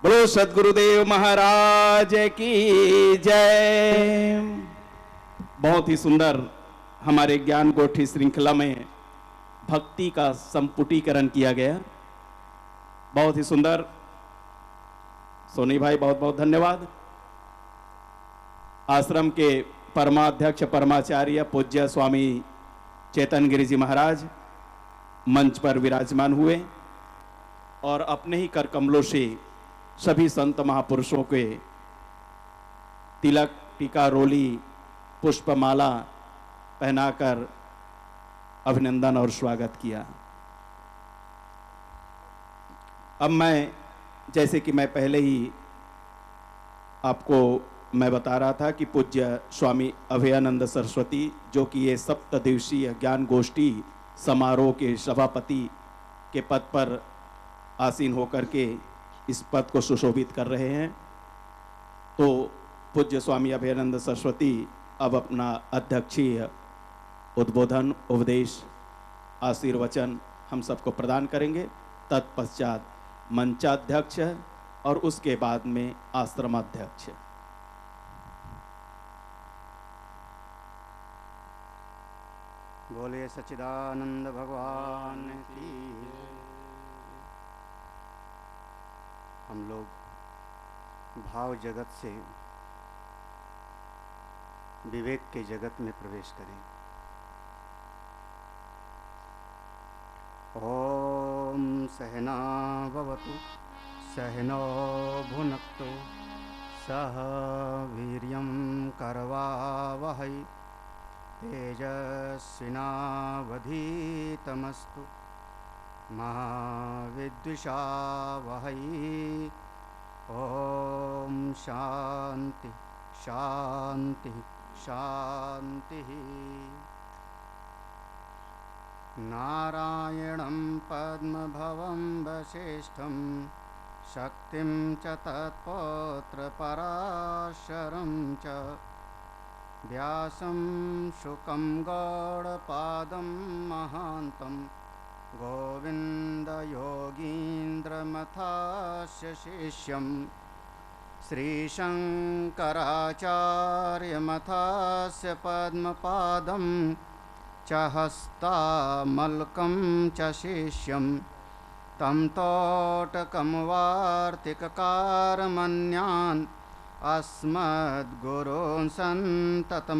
बोलो सदगुरुदेव महाराज की जय। बहुत ही सुंदर हमारे ज्ञान गोठी श्रृंखला में भक्ति का संपुटीकरण किया गया। बहुत ही सुंदर। सोनी भाई बहुत बहुत धन्यवाद। आश्रम के परमाध्यक्ष परमाचार्य पूज्य स्वामी चेतन गिरि जी महाराज मंच पर विराजमान हुए और अपने ही कर कमलों से सभी संत महापुरुषों के तिलक टीका रोली पुष्पमाला पहनाकर अभिनंदन और स्वागत किया। अब मैं, जैसे कि मैं पहले ही आपको मैं बता रहा था कि पूज्य स्वामी अभयानंद सरस्वती, जो कि ये 7 दिवसीय ज्ञान गोष्ठी समारोह के सभापति के पद पर आसीन होकर के इस पद को सुशोभित कर रहे हैं, तो पूज्य स्वामी अभयानंद सरस्वती अब अपना अध्यक्षीय उद्बोधन उपदेश आशीर्वचन हम सबको प्रदान करेंगे। तत्पश्चात मंचाध्यक्ष और उसके बाद में आश्रमाध्यक्ष। बोले सच्चिदानंद भगवान की। हम लोग भाव जगत से विवेक के जगत में प्रवेश करें। ओम सहना भवतु सहनो भुनक्तु सह वीर्यं करवावहै तेजस्विनावधीतमस्तु मा विद्विषावहै। ओम शांति शांति शांति। नारायणं पद्मभवं वसिष्ठं शक्तिं च तत्पौत्रपराशरं च व्यासं शुकं गौडपादं महान्तं गोविन्दयोगीन्द्रमथास्य शिष्यं श्रीशङ्कराचार्यमथास्य पद्मपादं च हस्तामलकं च शिष्यं तं तोटकं वार्तिककारमन्यान् अस्मद्गुरून् सन्ततमानतोऽस्मि।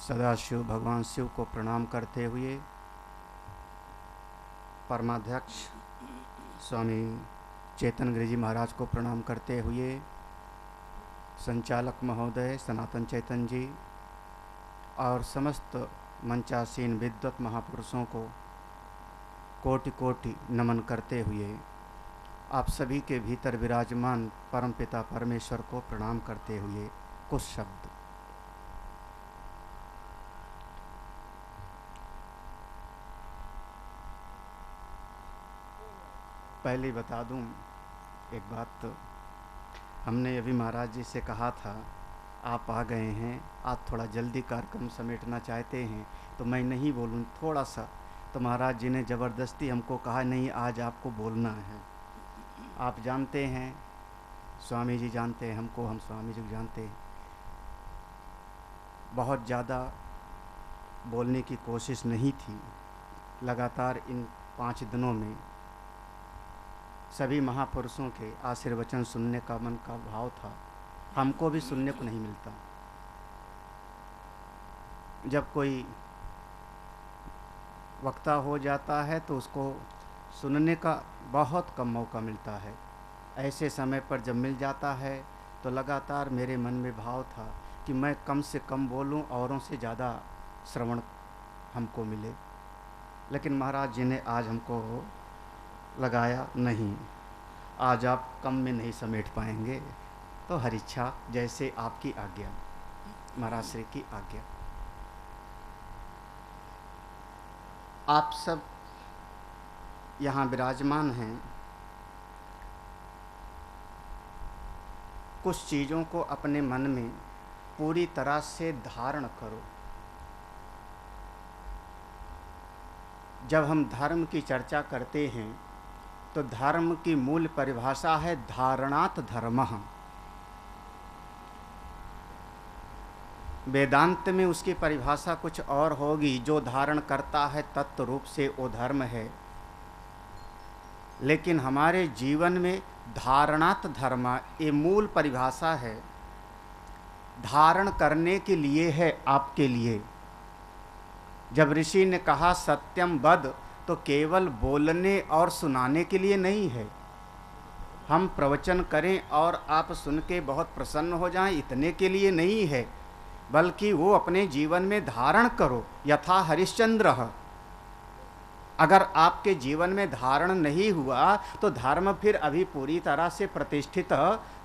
सदाशिव भगवान शिव को प्रणाम करते हुए परमाध्यक्ष स्वामी चेतन गिरि जी महाराज को प्रणाम करते हुए संचालक महोदय सनातन चैतन जी और समस्त मंचासीन विद्वत महापुरुषों को कोटि कोटि नमन करते हुए आप सभी के भीतर विराजमान परमपिता परमेश्वर को प्रणाम करते हुए कुछ शब्द। पहले बता दूं एक बात, तो हमने अभी महाराज जी से कहा था आप आ गए हैं, आज थोड़ा जल्दी कार्यक्रम समेटना चाहते हैं तो मैं नहीं बोलूं थोड़ा सा, तो महाराज जी ने ज़बरदस्ती हमको कहा नहीं आज आपको बोलना है। आप जानते हैं, स्वामी जी जानते हैं हमको, हम स्वामी जी को जानते हैं। बहुत ज़्यादा बोलने की कोशिश नहीं थी। लगातार इन 5 दिनों में सभी महापुरुषों के आशीर्वचन सुनने का मन का भाव था। हमको भी सुनने को नहीं मिलता। जब कोई वक्ता हो जाता है तो उसको सुनने का बहुत कम मौका मिलता है। ऐसे समय पर जब मिल जाता है तो लगातार मेरे मन में भाव था कि मैं कम से कम बोलूं, औरों से ज़्यादा श्रवण हमको मिले। लेकिन महाराज जी ने आज हमको लगाया नहीं, आज आप कम में नहीं समेट पाएंगे, तो हर इच्छा जैसे आपकी आज्ञा, महाराज श्री की आज्ञा। आप सब यहाँ विराजमान हैं। कुछ चीज़ों को अपने मन में पूरी तरह से धारण करो। जब हम धर्म की चर्चा करते हैं तो धर्म की मूल परिभाषा है धारणात् धर्मः। वेदांत में उसकी परिभाषा कुछ और होगी, जो धारण करता है तत्व रूप से वो धर्म है। लेकिन हमारे जीवन में धारणात् धर्म ये मूल परिभाषा है, धारण करने के लिए है, आपके लिए। जब ऋषि ने कहा सत्यम वद, तो केवल बोलने और सुनाने के लिए नहीं है। हम प्रवचन करें और आप सुन के बहुत प्रसन्न हो जाएं, इतने के लिए नहीं है, बल्कि वो अपने जीवन में धारण करो, यथा हरिश्चंद्र। अगर आपके जीवन में धारण नहीं हुआ तो धर्म फिर अभी पूरी तरह से प्रतिष्ठित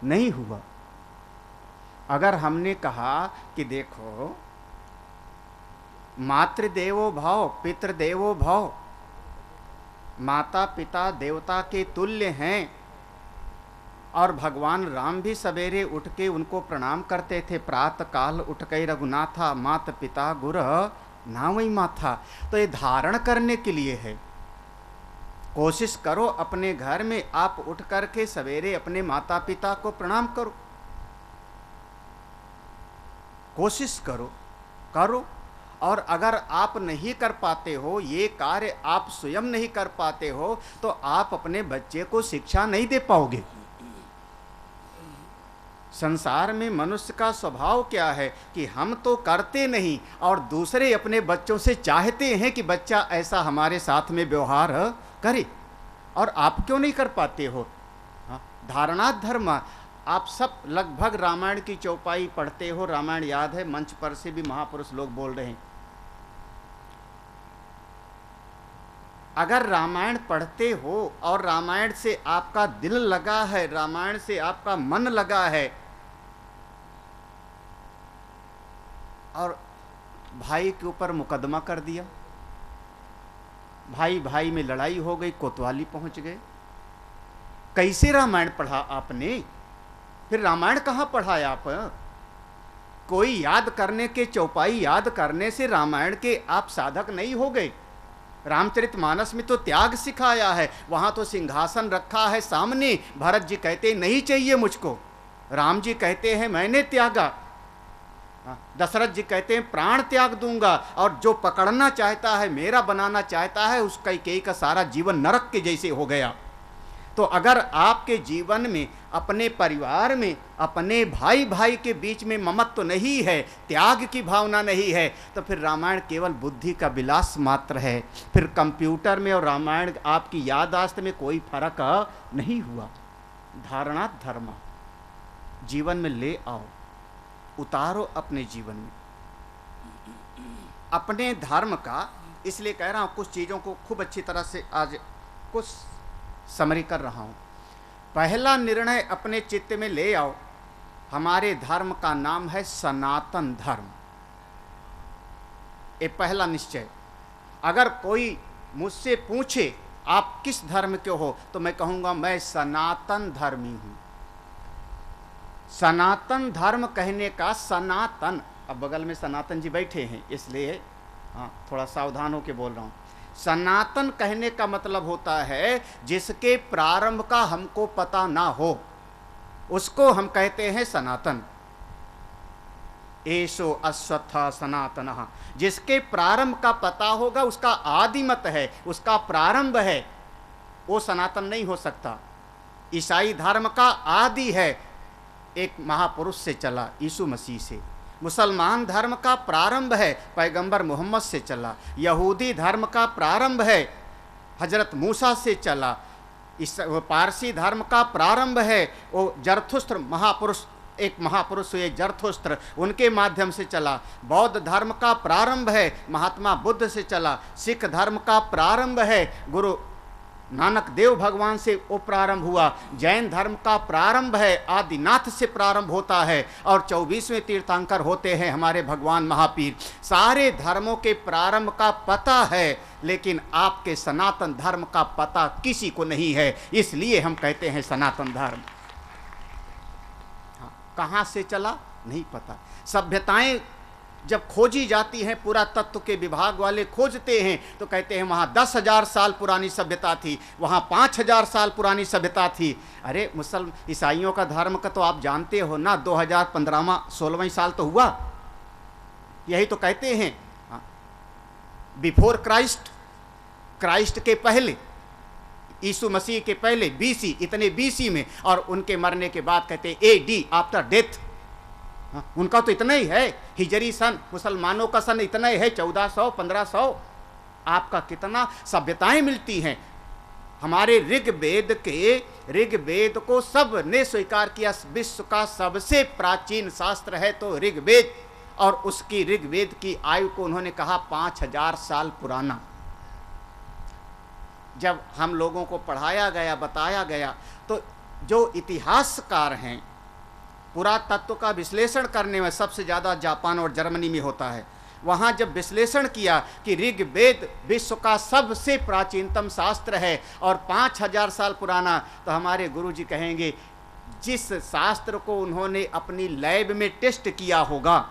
नहीं हुआ। अगर हमने कहा कि देखो मातृदेवो भव पितृदेवो भव, माता पिता देवता के तुल्य हैं, और भगवान राम भी सवेरे उठ के उनको प्रणाम करते थे, प्रातः काल उठ के रघुनाथा मात पिता गुर नावई माथा। तो ये धारण करने के लिए है। कोशिश करो अपने घर में आप उठ करके सवेरे अपने माता पिता को प्रणाम करो, कोशिश करो करो। और अगर आप नहीं कर पाते हो, ये कार्य आप स्वयं नहीं कर पाते हो, तो आप अपने बच्चे को शिक्षा नहीं दे पाओगे। संसार में मनुष्य का स्वभाव क्या है कि हम तो करते नहीं और दूसरे अपने बच्चों से चाहते हैं कि बच्चा ऐसा हमारे साथ में व्यवहार करे, और आप क्यों नहीं कर पाते हो? धारणात् धर्म। आप सब लगभग रामायण की चौपाई पढ़ते हो, रामायण याद है, मंच पर से भी महापुरुष लोग बोल रहे हैं। अगर रामायण पढ़ते हो और रामायण से आपका दिल लगा है, रामायण से आपका मन लगा है, और भाई के ऊपर मुकदमा कर दिया, भाई भाई में लड़ाई हो गई, कोतवाली पहुंच गए, कैसे रामायण पढ़ा आपने? फिर रामायण कहाँ पढ़ा आप? कोई याद करने के, चौपाई याद करने से रामायण के आप साधक नहीं हो गए। रामचरितमानस में तो त्याग सिखाया है, वहां तो सिंहासन रखा है सामने, भरत जी कहते नहीं चाहिए मुझको, राम जी कहते हैं मैंने त्यागा, दशरथ जी कहते हैं प्राण त्याग दूंगा, और जो पकड़ना चाहता है, मेरा बनाना चाहता है, उसका कैकेयी का सारा जीवन नरक के जैसे हो गया। तो अगर आपके जीवन में, अपने परिवार में, अपने भाई भाई के बीच में ममत्व तो नहीं है, त्याग की भावना नहीं है, तो फिर रामायण केवल बुद्धि का विलास मात्र है। फिर कंप्यूटर में और रामायण आपकी याददाश्त में कोई फर्क नहीं हुआ। धारणात् धर्म जीवन में ले आओ, उतारो अपने जीवन में अपने धर्म का। इसलिए कह रहा हूं, कुछ चीज़ों को खूब अच्छी तरह से आज कुछ समरी कर रहा हूं। पहला निर्णय अपने चित्त में ले आओ, हमारे धर्म का नाम है सनातन धर्म। ये पहला निश्चय। अगर कोई मुझसे पूछे आप किस धर्म के हो, तो मैं कहूंगा मैं सनातन धर्मी हूं। सनातन धर्म कहने का सनातन, अब बगल में सनातन जी बैठे हैं इसलिए थोड़ा सावधान होकर बोल रहा हूं। सनातन कहने का मतलब होता है जिसके प्रारंभ का हमको पता ना हो, उसको हम कहते हैं सनातन। एषो अश्वत्थ सनातनः, जिसके प्रारंभ का पता होगा, उसका आदिमत है, उसका प्रारंभ है, वो सनातन नहीं हो सकता। ईसाई धर्म का आदि है, एक महापुरुष से चला, यीशु मसीह से। मुसलमान धर्म का प्रारंभ है, पैगंबर मोहम्मद से चला। यहूदी धर्म का प्रारंभ है, हजरत मूसा से चला। इस पारसी धर्म का प्रारंभ है, वो जरथुस्त्र महापुरुष, एक महापुरुष हुए जरथुस्त्र, उनके माध्यम से चला। बौद्ध धर्म का प्रारंभ है, महात्मा बुद्ध से चला। सिख धर्म का प्रारंभ है, गुरु नानक देव भगवान से वो प्रारंभ हुआ। जैन धर्म का प्रारंभ है, आदिनाथ से प्रारंभ होता है, और 24वें तीर्थंकर होते हैं हमारे भगवान महापीर। सारे धर्मों के प्रारंभ का पता है, लेकिन आपके सनातन धर्म का पता किसी को नहीं है, इसलिए हम कहते हैं सनातन धर्म। कहाँ से चला नहीं पता। सभ्यताएं जब खोजी जाती हैं, पुरातत्व के विभाग वाले खोजते हैं तो कहते हैं वहाँ 10,000 साल पुरानी सभ्यता थी, वहाँ 5,000 साल पुरानी सभ्यता थी। अरे ईसाइयों का धर्म का तो आप जानते हो ना, 2015वां 16वां साल तो हुआ। यही तो कहते हैं बिफोर क्राइस्ट, क्राइस्ट के पहले, यीशु मसीह के पहले, बीसी, इतने बीसी में, और उनके मरने के बाद कहते हैं AD, आफ्टर डेथ। उनका तो इतना ही है। हिजरी सन, मुसलमानों का सन इतना ही है, 1400 1500। आपका कितना सभ्यताएं मिलती हैं। हमारे ऋग्वेद को सब ने स्वीकार किया, विश्व का सबसे प्राचीन शास्त्र है तो ऋग्वेद, और उसकी ऋग्वेद की आयु को उन्होंने कहा 5,000 साल पुराना। जब हम लोगों को पढ़ाया गया, बताया गया, तो जो इतिहासकार हैं, पुरातत्व का विश्लेषण करने में सबसे ज़्यादा जापान और जर्मनी में होता है। वहाँ जब विश्लेषण किया कि ऋग्वेद विश्व का सबसे प्राचीनतम शास्त्र है और 5,000 साल पुराना, तो हमारे गुरुजी कहेंगे जिस शास्त्र को उन्होंने अपनी लैब में टेस्ट किया होगा,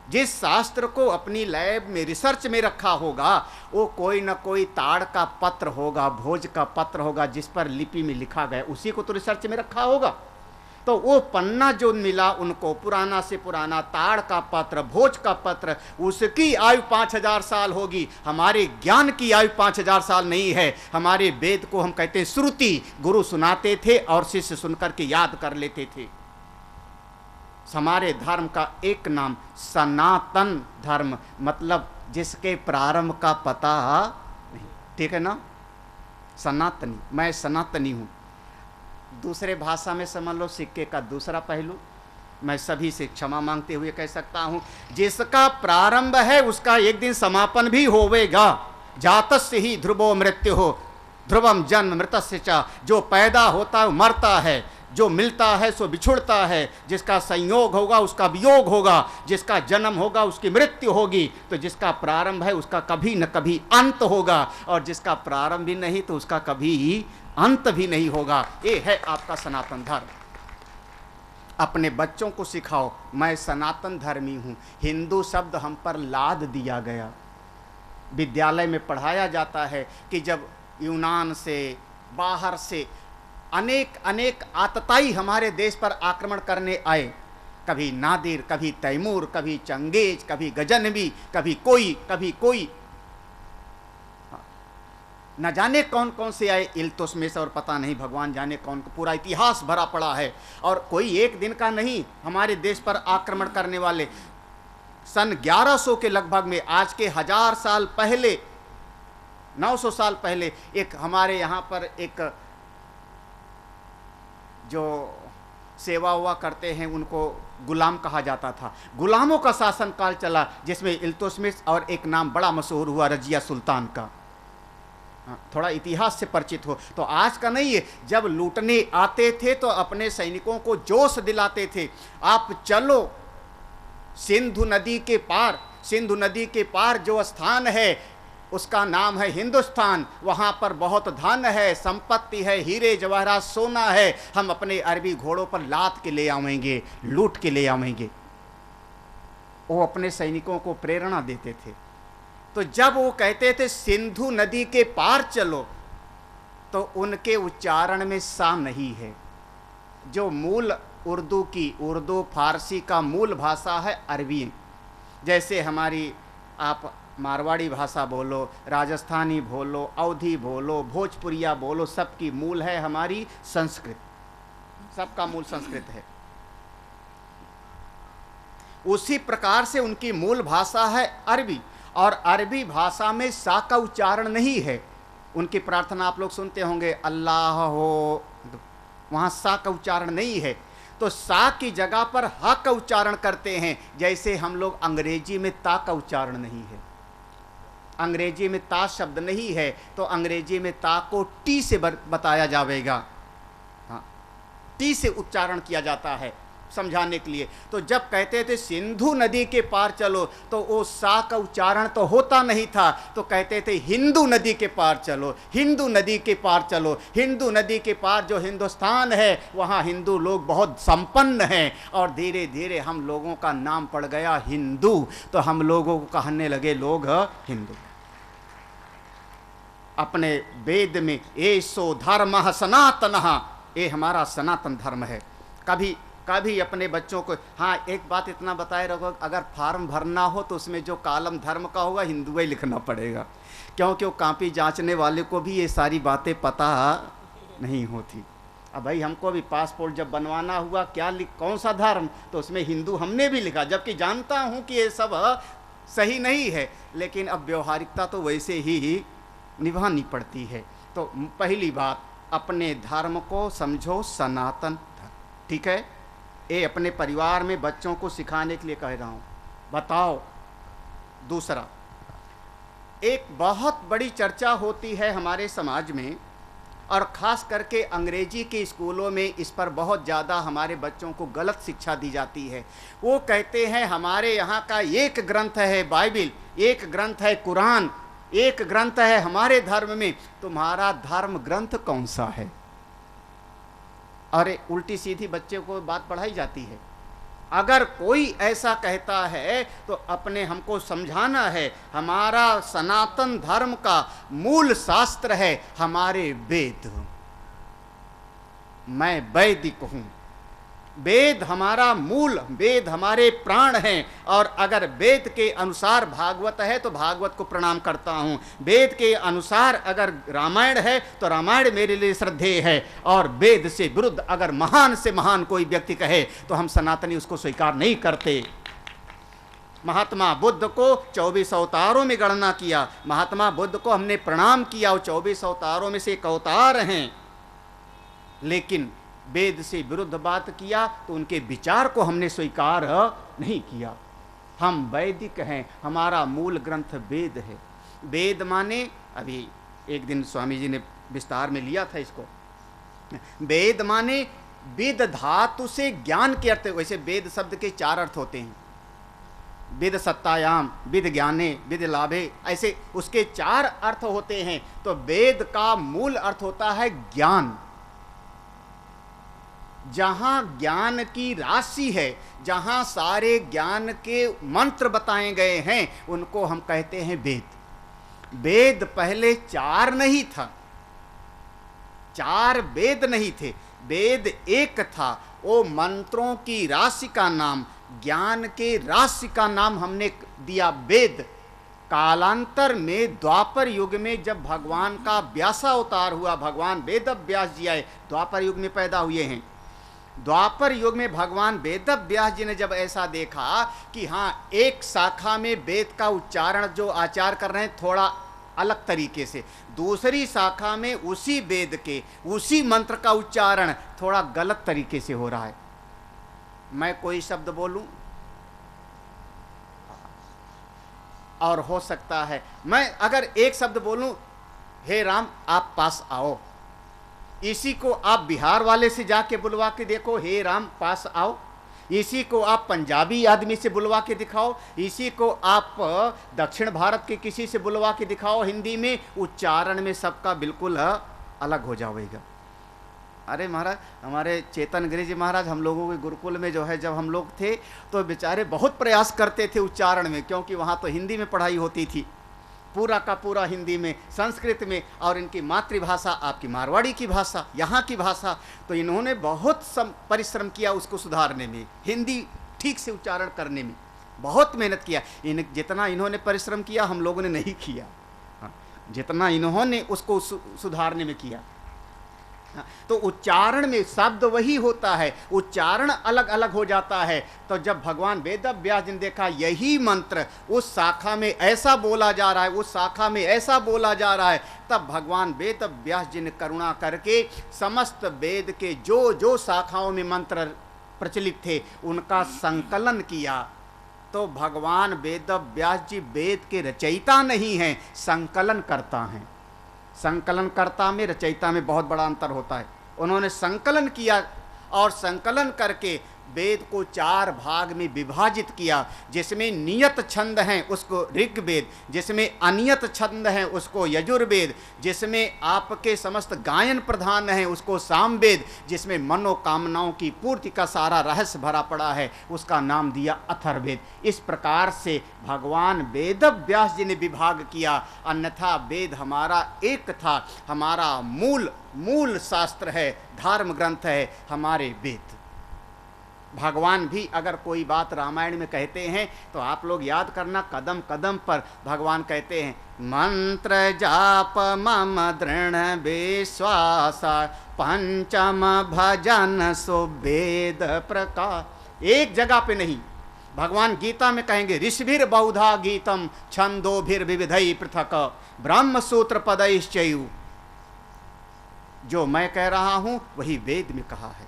जिस शास्त्र को अपनी लैब में रिसर्च में रखा होगा, वो कोई ना कोई ताड़ का पत्र होगा, भोज का पत्र होगा, जिस पर लिपि में लिखा गया, उसी को तो रिसर्च में रखा होगा। तो वो पन्ना जो मिला उनको, पुराना से पुराना ताड़ का पत्र, भोज का पत्र, उसकी आयु 5,000 साल होगी। हमारे ज्ञान की आयु 5,000 साल नहीं है। हमारे वेद को हम कहते हैं श्रुति, गुरु सुनाते थे और शिष्य सुनकर के याद कर लेते थे। हमारे धर्म का एक नाम सनातन धर्म, मतलब जिसके प्रारंभ का पता नहीं। ठीक है ना, सनातनी, मैं सनातनी हूँ। दूसरे भाषा में समझ लो सिक्के का दूसरा पहलू। मैं सभी से क्षमा मांगते हुए कह सकता हूँ, जिसका प्रारंभ है उसका एक दिन समापन भी होवेगा। जातस्य ही ध्रुवो मृत्यु हो, ध्रुवम जन्म मृतस्य च। जो पैदा होता है मरता है, जो मिलता है सो बिछुड़ता है, जिसका संयोग होगा उसका वियोग होगा, जिसका जन्म होगा उसकी मृत्यु होगी। तो जिसका प्रारंभ है उसका कभी न कभी अंत होगा, और जिसका प्रारंभ भी नहीं तो उसका कभी अंत भी नहीं होगा। ये है आपका सनातन धर्म। अपने बच्चों को सिखाओ, मैं सनातन धर्मी हूँ। हिंदू शब्द हम पर लाद दिया गया। विद्यालय में पढ़ाया जाता है कि जब यूनान से, बाहर से अनेक आतताई हमारे देश पर आक्रमण करने आए, कभी नादिर, कभी तैमूर, कभी चंगेज, कभी गजनवी, कभी कोई, न जाने कौन कौन से आए, इल्तुतमिश और पता नहीं भगवान जाने कौन, पूरा इतिहास भरा पड़ा है। और कोई एक दिन का नहीं, हमारे देश पर आक्रमण करने वाले सन 1100 के लगभग में, आज के 1000 साल पहले, 900 साल पहले, एक हमारे यहाँ पर एक जो सेवा हुआ करते हैं उनको गुलाम कहा जाता था। गुलामों का शासन काल चला, जिसमें इल्तुतमिश और एक नाम बड़ा मशहूर हुआ, रजिया सुल्तान का। थोड़ा इतिहास से परिचित हो तो आज का नहीं है। जब लूटने आते थे तो अपने सैनिकों को जोश दिलाते थे, आप चलो सिंधु नदी के पार, सिंधु नदी के पार जो स्थान है उसका नाम है हिंदुस्तान, वहाँ पर बहुत धन है, संपत्ति है, हीरे जवाहरात, सोना है, हम अपने अरबी घोड़ों पर लाद के ले आवेंगे, लूट के ले आवेंगे। वो अपने सैनिकों को प्रेरणा देते थे। तो जब वो कहते थे सिंधु नदी के पार चलो, तो उनके उच्चारण में सा नहीं है। जो मूल उर्दू फारसी का मूल भाषा है अरबी। जैसे हमारी आप मारवाड़ी भाषा बोलो, राजस्थानी बोलो, अवधी बोलो, भोजपुरिया बोलो, सबकी मूल है हमारी संस्कृत, सबका मूल संस्कृत है। उसी प्रकार से उनकी मूल भाषा है अरबी, और अरबी भाषा में सा का उच्चारण नहीं है। उनकी प्रार्थना आप लोग सुनते होंगे, अल्लाह हो, वहाँ सा का उच्चारण नहीं है। तो सा की जगह पर हा का उच्चारण करते हैं। जैसे हम लोग अंग्रेजी में ता का उच्चारण नहीं है, अंग्रेजी में ता शब्द नहीं है, तो अंग्रेजी में ता को टी से बताया जाएगा। हाँ, टी से उच्चारण किया जाता है। समझाने के लिए। तो जब कहते थे सिंधु नदी के पार चलो, तो वो सा का उच्चारण तो होता नहीं था, तो कहते थे हिंदू नदी के पार चलो, हिंदू नदी के पार चलो। हिंदू नदी के पार जो हिंदुस्तान है, वहाँ हिंदू लोग बहुत संपन्न हैं, और धीरे धीरे हम लोगों का नाम पड़ गया हिंदू, तो हम लोगों को कहने लगे लोग हिंदू। अपने वेद में एसो धर्म सनातन, ये हमारा सनातन धर्म है। कभी कभी अपने बच्चों को, हाँ एक बात इतना बताए रखो, अगर फार्म भरना हो तो उसमें जो कॉलम धर्म का होगा हिंदू ही लिखना पड़ेगा, क्योंकि वो कॉपी जांचने वाले को भी ये सारी बातें पता नहीं होती। अब भाई हमको भी पासपोर्ट जब बनवाना हुआ, क्या कौन सा धर्म, तो उसमें हिंदू हमने भी लिखा, जबकि जानता हूँ कि ये सब सही नहीं है, लेकिन अब व्यवहारिकता तो वैसे ही निभानी पड़ती है। तो पहली बात, अपने धर्म को समझो सनातन धर्म, ठीक है। ये अपने परिवार में बच्चों को सिखाने के लिए कह रहा हूँ। बताओ, दूसरा, एक बहुत बड़ी चर्चा होती है हमारे समाज में, और ख़ास करके अंग्रेजी के स्कूलों में इस पर बहुत ज़्यादा हमारे बच्चों को गलत शिक्षा दी जाती है। वो कहते हैं हमारे यहाँ का एक ग्रंथ है बाइबिल, एक ग्रंथ है कुरान, एक ग्रंथ है हमारे धर्म में, तुम्हारा धर्म ग्रंथ कौन सा है? अरे उल्टी सीधी बच्चे को बात पढ़ाई जाती है। अगर कोई ऐसा कहता है तो अपने हमको समझाना है, हमारा सनातन धर्म का मूल शास्त्र है हमारे वेद। मैं वैदिक हूं, वेद हमारा मूल, वेद हमारे प्राण हैं, और अगर वेद के अनुसार भागवत है तो भागवत को प्रणाम करता हूं, वेद के अनुसार अगर रामायण है तो रामायण मेरे लिए श्रद्धेय है, और वेद से विरुद्ध अगर महान से महान कोई व्यक्ति कहे तो हम सनातनी उसको स्वीकार नहीं करते। महात्मा बुद्ध को 24 अवतारों में गणना किया, महात्मा बुद्ध को हमने प्रणाम किया, वो 24 अवतारों में से एक अवतार हैं, लेकिन वेद से विरुद्ध बात किया तो उनके विचार को हमने स्वीकार नहीं किया। हम वैदिक हैं, हमारा मूल ग्रंथ वेद है। वेद माने, अभी एक दिन स्वामी जी ने विस्तार में लिया था इसको, वेद माने वेद धातु से ज्ञान के अर्थ। वैसे वेद शब्द के 4 अर्थ होते हैं, वेद सत्तायाम, वेद ज्ञाने, वेद लाभे, ऐसे उसके 4 अर्थ होते हैं। तो वेद का मूल अर्थ होता है ज्ञान। जहाँ ज्ञान की राशि है, जहाँ सारे ज्ञान के मंत्र बताए गए हैं, उनको हम कहते हैं वेद। वेद पहले 4 नहीं था, 4 वेद नहीं थे, वेद एक था। वो मंत्रों की राशि का नाम, ज्ञान के राशि का नाम हमने दिया वेद। कालांतर में द्वापर युग में जब भगवान का व्यासावतार हुआ, भगवान वेद व्यास जी आए, द्वापर युग में पैदा हुए हैं। द्वापर युग में भगवान वेद व्यास जी ने जब ऐसा देखा कि हाँ, एक शाखा में वेद का उच्चारण जो आचार कर रहे हैं थोड़ा अलग तरीके से, दूसरी शाखा में उसी वेद के उसी मंत्र का उच्चारण थोड़ा गलत तरीके से हो रहा है। मैं कोई शब्द बोलूं और हो सकता है मैं अगर एक शब्द बोलूं, हे राम आप पास आओ, इसी को आप बिहार वाले से जाके बुलवा के देखो, हे राम पास आओ। इसी को आप पंजाबी आदमी से बुलवा के दिखाओ, इसी को आप दक्षिण भारत के किसी से बुलवा के दिखाओ हिंदी में, उच्चारण में सबका बिल्कुल अलग हो जाएगा। अरे महाराज, हमारे चेतन गिरि जी महाराज हम लोगों के गुरुकुल में जो है, जब हम लोग थे तो बेचारे बहुत प्रयास करते थे उच्चारण में, क्योंकि वहाँ तो हिंदी में पढ़ाई होती थी, पूरा का पूरा हिंदी में, संस्कृत में, और इनकी मातृभाषा आपकी मारवाड़ी की भाषा, यहाँ की भाषा। तो इन्होंने बहुत परिश्रम किया उसको सुधारने में, हिंदी ठीक से उच्चारण करने में बहुत मेहनत किया। जितना इन्होंने परिश्रम किया हम लोगों ने नहीं किया, जितना इन्होंने उसको सुधारने में किया। तो उच्चारण में शब्द वही होता है, उच्चारण अलग अलग हो जाता है। तो जब भगवान वेद व्यास जी ने देखा यही मंत्र उस शाखा में ऐसा बोला जा रहा है, उस शाखा में ऐसा बोला जा रहा है, तब भगवान वेद व्यास जी ने करुणा करके समस्त वेद के जो जो शाखाओं में मंत्र प्रचलित थे उनका संकलन किया। तो भगवान वेद व्यास जी वेद के रचयिता नहीं हैं, संकलन करता हैं। संकलनकर्ता में रचयिता में बहुत बड़ा अंतर होता है। उन्होंने संकलन किया और संकलन करके वेद को 4 भाग में विभाजित किया, जिसमें नियत छंद हैं उसको ऋग्वेद, जिसमें अनियत छंद हैं उसको यजुर्वेद, जिसमें आपके समस्त गायन प्रधान हैं उसको सामवेद, जिसमें मनोकामनाओं की पूर्ति का सारा रहस्य भरा पड़ा है उसका नाम दिया अथर्ववेद। इस प्रकार से भगवान वेद व्यास जी ने विभाग किया, अन्यथा वेद हमारा एक था, हमारा मूल शास्त्र है, धर्म ग्रंथ है हमारे वेद। भगवान भी अगर कोई बात रामायण में कहते हैं तो आप लोग याद करना, कदम कदम पर भगवान कहते हैं मंत्र जाप मम दृढ़ विश्वास पंचम भजन सो वेद प्रकाश। एक जगह पे नहीं, भगवान गीता में कहेंगे ऋषिभिर बहुधा गीतम छंदोभिर विविधई पृथक ब्रह्म सूत्र पदैश्चयु। जो मैं कह रहा हूं वही वेद में कहा है।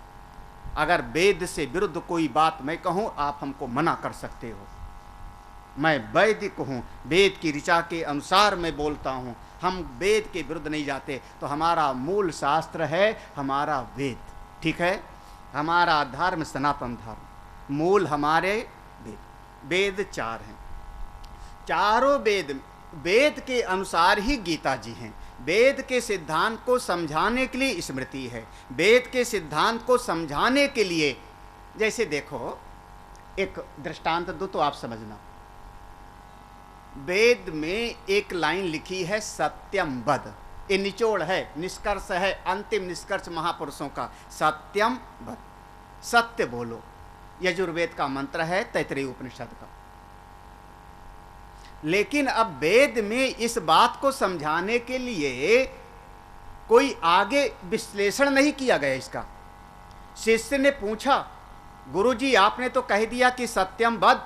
अगर वेद से विरुद्ध कोई बात मैं कहूं आप हमको मना कर सकते हो। मैं वैदिक हूं, वेद की ऋचा के अनुसार मैं बोलता हूं, हम वेद के विरुद्ध नहीं जाते। तो हमारा मूल शास्त्र है हमारा वेद, ठीक है। हमारा धर्म सनातन धर्म, मूल हमारे वेद। वेद 4 हैं, चारों वेद के अनुसार ही गीता जी हैं। वेद के सिद्धांत को समझाने के लिए स्मृति है, वेद के सिद्धांत को समझाने के लिए, जैसे देखो एक दृष्टांत दो तो आप समझना। वेद में एक लाइन लिखी है सत्यम वद, ये निचोड़ है, निष्कर्ष है, अंतिम निष्कर्ष महापुरुषों का, सत्यम वद, सत्य बोलो। यजुर्वेद का मंत्र है, तैत्तिरीय उपनिषद का। लेकिन अब वेद में इस बात को समझाने के लिए कोई आगे विश्लेषण नहीं किया गया इसका। शिष्य ने पूछा गुरुजी आपने तो कह दिया कि सत्यम वद,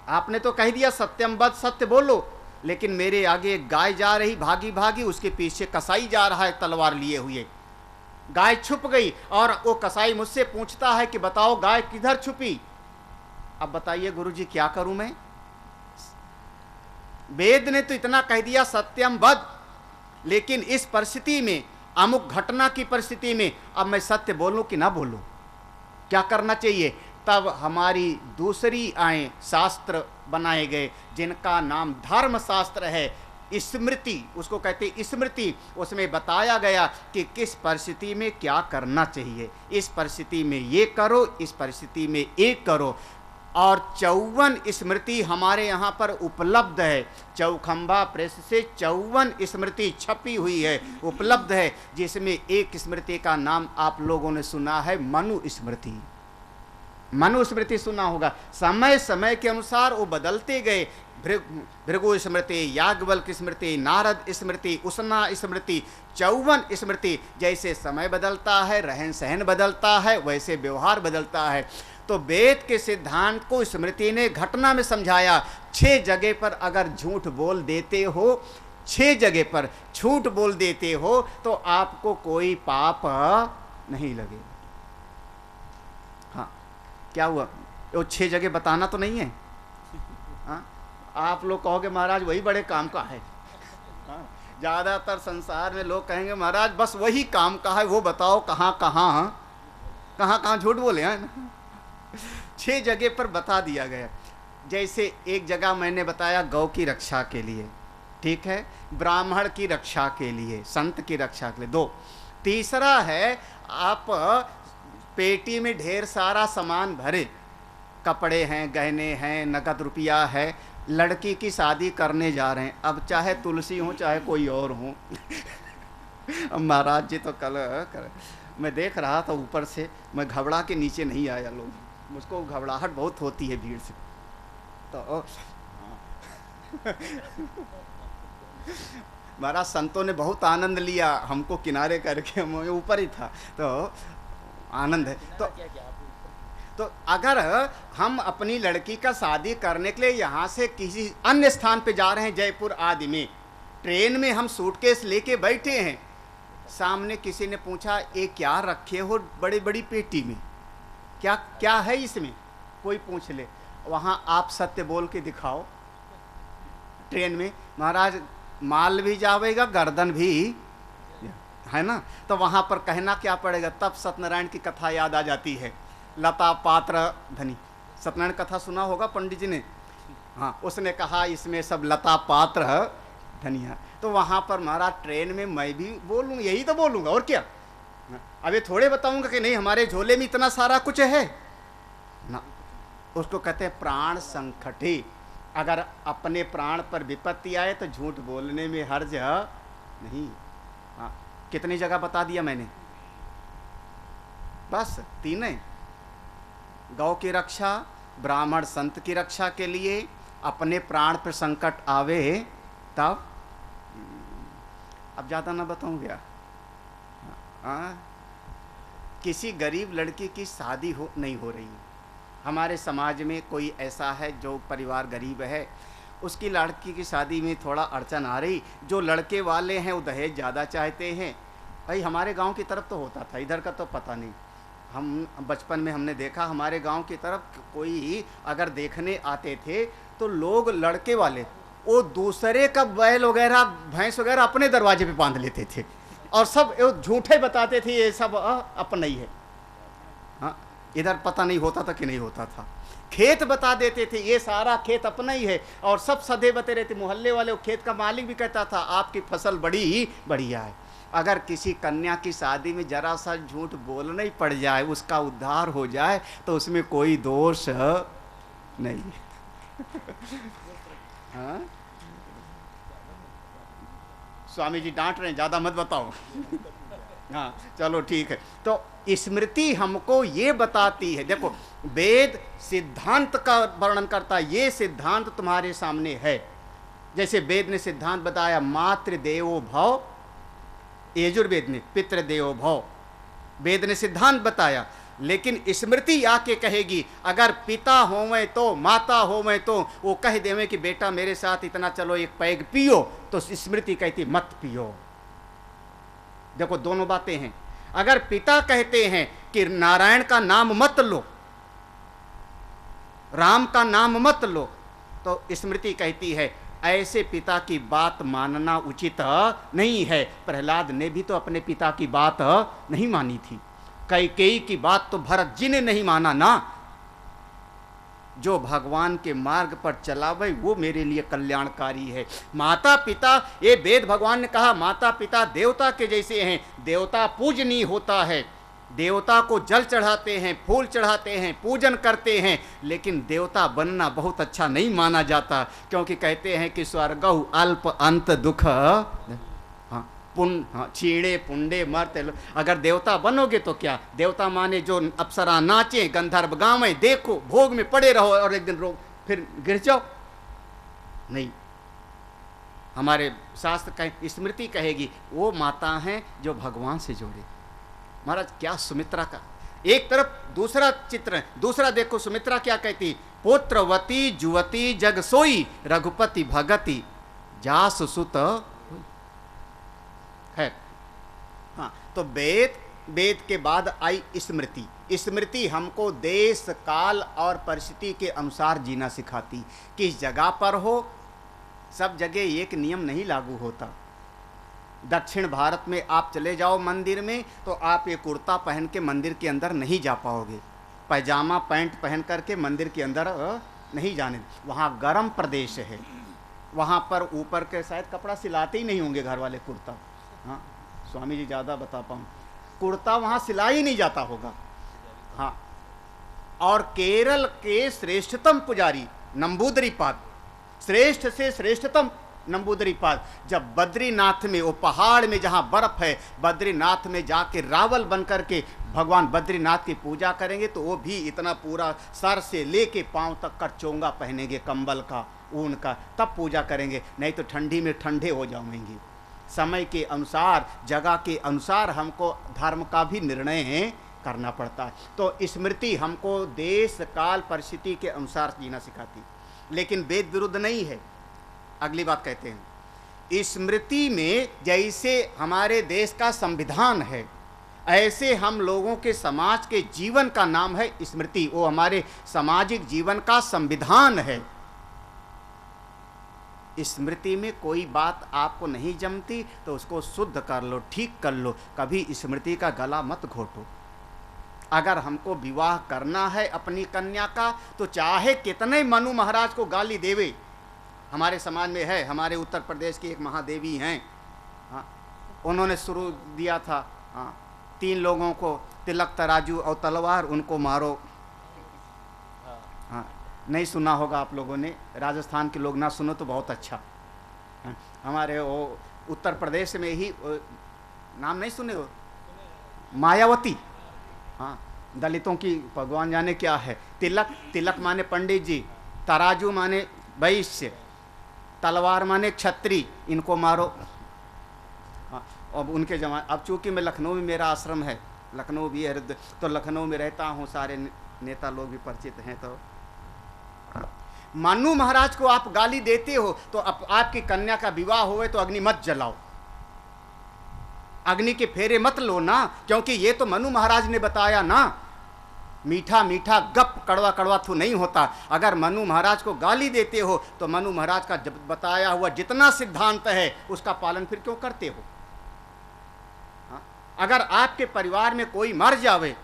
आपने तो कह दिया सत्यम वद, सत्य बोलो, लेकिन मेरे आगे एक गाय जा रही भागी भागी, उसके पीछे कसाई जा रहा है तलवार लिए हुए। गाय छुप गई और वो कसाई मुझसे पूछता है कि बताओ गाय किधर छुपी। अब बताइए गुरुजी क्या करूं मैं। वेद ने तो इतना कह दिया सत्यम वद, लेकिन इस परिस्थिति में, अमुक घटना की परिस्थिति में अब मैं सत्य बोलूं कि ना बोलूं, क्या करना चाहिए। तब हमारी दूसरी आए शास्त्र बनाए गए जिनका नाम धर्म शास्त्र है, स्मृति उसको कहते स्मृति। उसमें बताया गया कि किस परिस्थिति में क्या करना चाहिए, इस परिस्थिति में ये करो, इस परिस्थिति में ये करो। और 54 स्मृति हमारे यहाँ पर उपलब्ध है, चौखंबा प्रेस से 54 स्मृति छपी हुई है, उपलब्ध है, जिसमें एक स्मृति का नाम आप लोगों ने सुना है, मनु स्मृति। मनु स्मृति सुना होगा। समय समय के अनुसार वो बदलते गए, भृगु स्मृति, याज्ञवल्क्य स्मृति, नारद स्मृति, उष्णा स्मृति, 54 स्मृति। जैसे समय बदलता है, रहन सहन बदलता है, वैसे व्यवहार बदलता है। तो वेद के सिद्धांत को स्मृति ने घटना में समझाया। 6 जगह पर अगर झूठ बोल देते हो, 6 जगह पर झूठ बोल देते हो तो आपको कोई पाप नहीं लगेगा। हाँ, क्या हुआ, वो 6 जगह बताना तो नहीं है। हाँ, आप लोग कहोगे महाराज वही बड़े काम का है। हाँ, ज़्यादातर संसार में लोग कहेंगे महाराज बस वही काम का है, वो बताओ कहाँ कहाँ झूठ बोले हैं। 6 जगह पर बता दिया गया। जैसे एक जगह मैंने बताया गौ की रक्षा के लिए, ठीक है, ब्राह्मण की रक्षा के लिए, संत की रक्षा के लिए 2। तीसरा है आप पेटी में ढेर सारा सामान भरे, कपड़े हैं, गहने हैं, नकद रुपया है, लड़की की शादी करने जा रहे हैं। अब चाहे तुलसी हो चाहे कोई और हो। अब महाराज जी तो कल मैं देख रहा था ऊपर से, मैं घबरा के नीचे नहीं आया। लोग मुझको घबराहट बहुत होती है भीड़ से, तो महाराज संतों ने बहुत आनंद लिया, हमको किनारे करके, मैं ऊपर ही था, तो आनंद है। तो अगर हम अपनी लड़की का शादी करने के लिए यहाँ से किसी अन्य स्थान पे जा रहे हैं, जयपुर आदि में, ट्रेन में हम सूटकेस लेके बैठे हैं, सामने किसी ने पूछा ये क्या रखे हो बड़ी बड़ी पेटी में, क्या है इसमें, कोई पूछ ले, वहाँ आप सत्य बोल के दिखाओ। ट्रेन में महाराज माल भी जावेगा, गर्दन भी है ना, तो वहाँ पर कहना क्या पड़ेगा। तब सत्यनारायण की कथा याद आ जाती है। लता पात्र धनी। सत्यनारायण कथा सुना होगा पंडित जी ने, हाँ, उसने कहा इसमें सब लता पात्र धनिया। तो वहाँ पर महाराज ट्रेन में मैं भी बोलूँ, यही तो बोलूँगा और क्या। अब ये थोड़े बताऊँगा कि नहीं हमारे झोले में इतना सारा कुछ है ना। उसको कहते हैं प्राण संकटे। अगर अपने प्राण पर विपत्ति आए तो झूठ बोलने में हर्ज नहीं। हाँ, कितनी जगह बता दिया मैंने, बस 3। गौ की रक्षा, ब्राह्मण संत की रक्षा के लिए, अपने प्राण पर संकट आवे तब। अब ज़्यादा ना बताऊँ क्या। किसी गरीब लड़की की शादी नहीं हो रही। हमारे समाज में कोई ऐसा है जो परिवार गरीब है, उसकी लड़की की शादी में थोड़ा अड़चन आ रही। जो लड़के वाले हैं वो दहेज ज़्यादा चाहते हैं। भाई हमारे गांव की तरफ तो होता था, इधर का तो पता नहीं। हम बचपन में हमने देखा हमारे गांव की तरफ कोई अगर देखने आते थे तो लोग लड़के वाले वो दूसरे का बैल वगैरह भैंस वगैरह अपने दरवाजे पे बांध लेते थे और सब झूठे बताते थे ये सब अपना ही है। हाँ, इधर पता नहीं होता था कि नहीं होता था। खेत बता देते थे ये सारा खेत अपना ही है और सब सदे बते रहते। मोहल्ले वाले खेत का मालिक भी कहता था आपकी फसल बड़ी बढ़िया है। अगर किसी कन्या की शादी में जरा सा झूठ बोलना ही पड़ जाए, उसका उद्धार हो जाए तो उसमें कोई दोष नहीं। हाँ? स्वामी जी डांट रहे हैं, ज़्यादा मत बताओ। हाँ चलो ठीक है। तो स्मृति हमको ये बताती है, देखो वेद सिद्धांत का वर्णन करता है, ये सिद्धांत तुम्हारे सामने है। जैसे वेद ने सिद्धांत बताया मातृदेवो भव, यजुर्वेद में पितृदेवो भव, वेद ने सिद्धांत बताया। लेकिन स्मृति आके कहेगी अगर पिता होवे तो माता होवे तो वो कह देवे कि बेटा मेरे साथ इतना चलो एक पैग पियो, तो स्मृति कहती मत पियो। देखो दोनों बातें हैं। अगर पिता कहते हैं कि नारायण का नाम मत लो, राम का नाम मत लो, तो स्मृति कहती है ऐसे पिता की बात मानना उचित नहीं है। प्रहलाद ने भी तो अपने पिता की बात नहीं मानी थी। कैकेयी की बात तो भरत जी ने नहीं माना ना। जो भगवान के मार्ग पर चला भाई वो मेरे लिए कल्याणकारी है। माता पिता, ये वेद भगवान ने कहा माता पिता देवता के जैसे हैं। देवता पूजनीय होता है, देवता को जल चढ़ाते हैं, फूल चढ़ाते हैं, पूजन करते हैं, लेकिन देवता बनना बहुत अच्छा नहीं माना जाता, क्योंकि कहते हैं कि स्वर्गहु अल्प अंत दुख छीणे पुंडे मरते। अगर देवता बनोगे तो क्या, देवता माने जो अप्सरा नाचे, गंधर्व गावे, देखो भोग में पड़े रहो और एक दिन फिर गिर जाओ, नहीं। हमारे शास्त्र कहें, स्मृति कहेगी वो माता हैं जो भगवान से जोड़े। महाराज क्या सुमित्रा का एक तरफ दूसरा चित्र है, दूसरा देखो सुमित्रा क्या कहती, पुत्रवती जुवती जग सोई रघुपति भगति जास सुत है। हाँ, तो वेद के बाद आई स्मृति। स्मृति हमको देश काल और परिस्थिति के अनुसार जीना सिखाती। किस जगह पर हो, सब जगह एक नियम नहीं लागू होता। दक्षिण भारत में आप चले जाओ मंदिर में तो आप ये कुर्ता पहन के मंदिर के अंदर नहीं जा पाओगे, पैजामा पैंट पहन करके मंदिर के अंदर नहीं जाने। वहाँ गर्म प्रदेश है, वहाँ पर ऊपर के शायद कपड़ा सिलाते ही नहीं होंगे घर वाले कुर्ता। हाँ स्वामी जी ज़्यादा बता पाऊँ, कुर्ता वहाँ सिला ही नहीं जाता होगा। हाँ, और केरल के श्रेष्ठतम पुजारी नंबूदरीपाद, श्रेष्ठ से श्रेष्ठतम नंबूदरीपाद, जब बद्रीनाथ में वो पहाड़ में जहाँ बर्फ है, बद्रीनाथ में जाके रावल बन करके भगवान बद्रीनाथ की पूजा करेंगे तो वो भी इतना पूरा सर से लेके पांव तक का चोंगा पहनेंगे, कंबल का, ऊन का, तब पूजा करेंगे, नहीं तो ठंडी में ठंडे हो जाएंगे। समय के अनुसार, जगह के अनुसार हमको धर्म का भी निर्णय करना पड़ता है। तो स्मृति हमको देश काल परिस्थिति के अनुसार जीना सिखाती, लेकिन वेद विरुद्ध नहीं है। अगली बात कहते हैं, स्मृति में जैसे हमारे देश का संविधान है, ऐसे हम लोगों के समाज के जीवन का नाम है स्मृति। वो हमारे सामाजिक जीवन का संविधान है। स्मृति में कोई बात आपको नहीं जमती तो उसको शुद्ध कर लो, ठीक कर लो। कभी स्मृति का गला मत घोटो। अगर हमको विवाह करना है अपनी कन्या का, तो चाहे कितने मनु महाराज को गाली देवे। हमारे समाज में है, हमारे उत्तर प्रदेश की एक महादेवी हैं, हाँ, उन्होंने शुरू दिया था, हाँ, 3 लोगों को तिलक तराजू और तलवार, उनको मारो। हाँ, नहीं सुना होगा आप लोगों ने, राजस्थान के लोग ना सुनो तो बहुत अच्छा। हाँ, हमारे वो उत्तर प्रदेश में ही, नाम नहीं सुने हो, मायावती, हाँ, दलितों की भगवान जाने क्या है। तिलक, तिलक माने पंडित जी, तराजू माने वैश्य, तलवार माने क्षत्रिय, इनको मारो। हाँ, अब उनके जमा, अब चूंकि मैं लखनऊ में मेरा आश्रम है, लखनऊ भी है, तो लखनऊ में रहता हूँ, सारे नेता लोग भी परिचित हैं। तो मनु महाराज को आप गाली देते हो तो आपकी कन्या का विवाह होवे तो अग्नि मत जलाओ, अग्नि के फेरे मत लो ना, क्योंकि ये तो मनु महाराज ने बताया ना, मीठा मीठा गप कड़वा कड़वा तो नहीं होता। अगर मनु महाराज को गाली देते हो तो मनु महाराज का जब बताया हुआ जितना सिद्धांत है उसका पालन फिर क्यों करते हो? हाँ? अगर आपके परिवार में कोई मर जावे,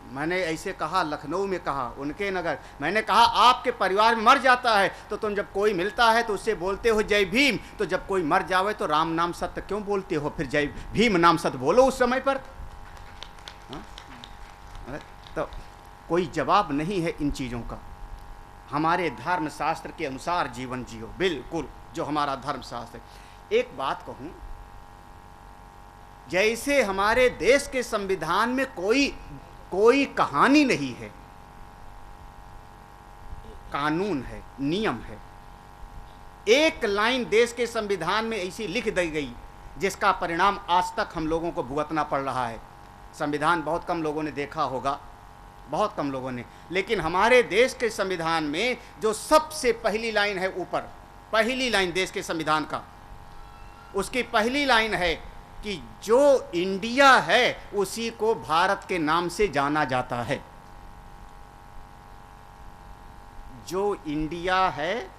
मैंने ऐसे कहा, लखनऊ में कहा, उनके नगर, मैंने कहा आपके परिवार में मर जाता है तो तुम जब कोई मिलता है तो उससे बोलते हो जय भीम, तो जब कोई मर जावे तो राम नाम सत्य क्यों बोलते हो? फिर जय भीम नाम सत्य बोलो उस समय पर। हाँ? तो कोई जवाब नहीं है इन चीज़ों का। हमारे धर्म शास्त्र के अनुसार जीवन जियो, बिल्कुल जो हमारा धर्म शास्त्र है। एक बात कहूँ, जैसे हमारे देश के संविधान में कोई कहानी नहीं है, कानून है, नियम है। एक लाइन देश के संविधान में ऐसी लिख दी गई जिसका परिणाम आज तक हम लोगों को भुगतना पड़ रहा है। संविधान बहुत कम लोगों ने देखा होगा, बहुत कम लोगों ने, लेकिन हमारे देश के संविधान में जो सबसे पहली लाइन है, ऊपर पहली लाइन देश के संविधान का, उसकी पहली लाइन है कि जो इंडिया है उसी को भारत के नाम से जाना जाता है। जो इंडिया है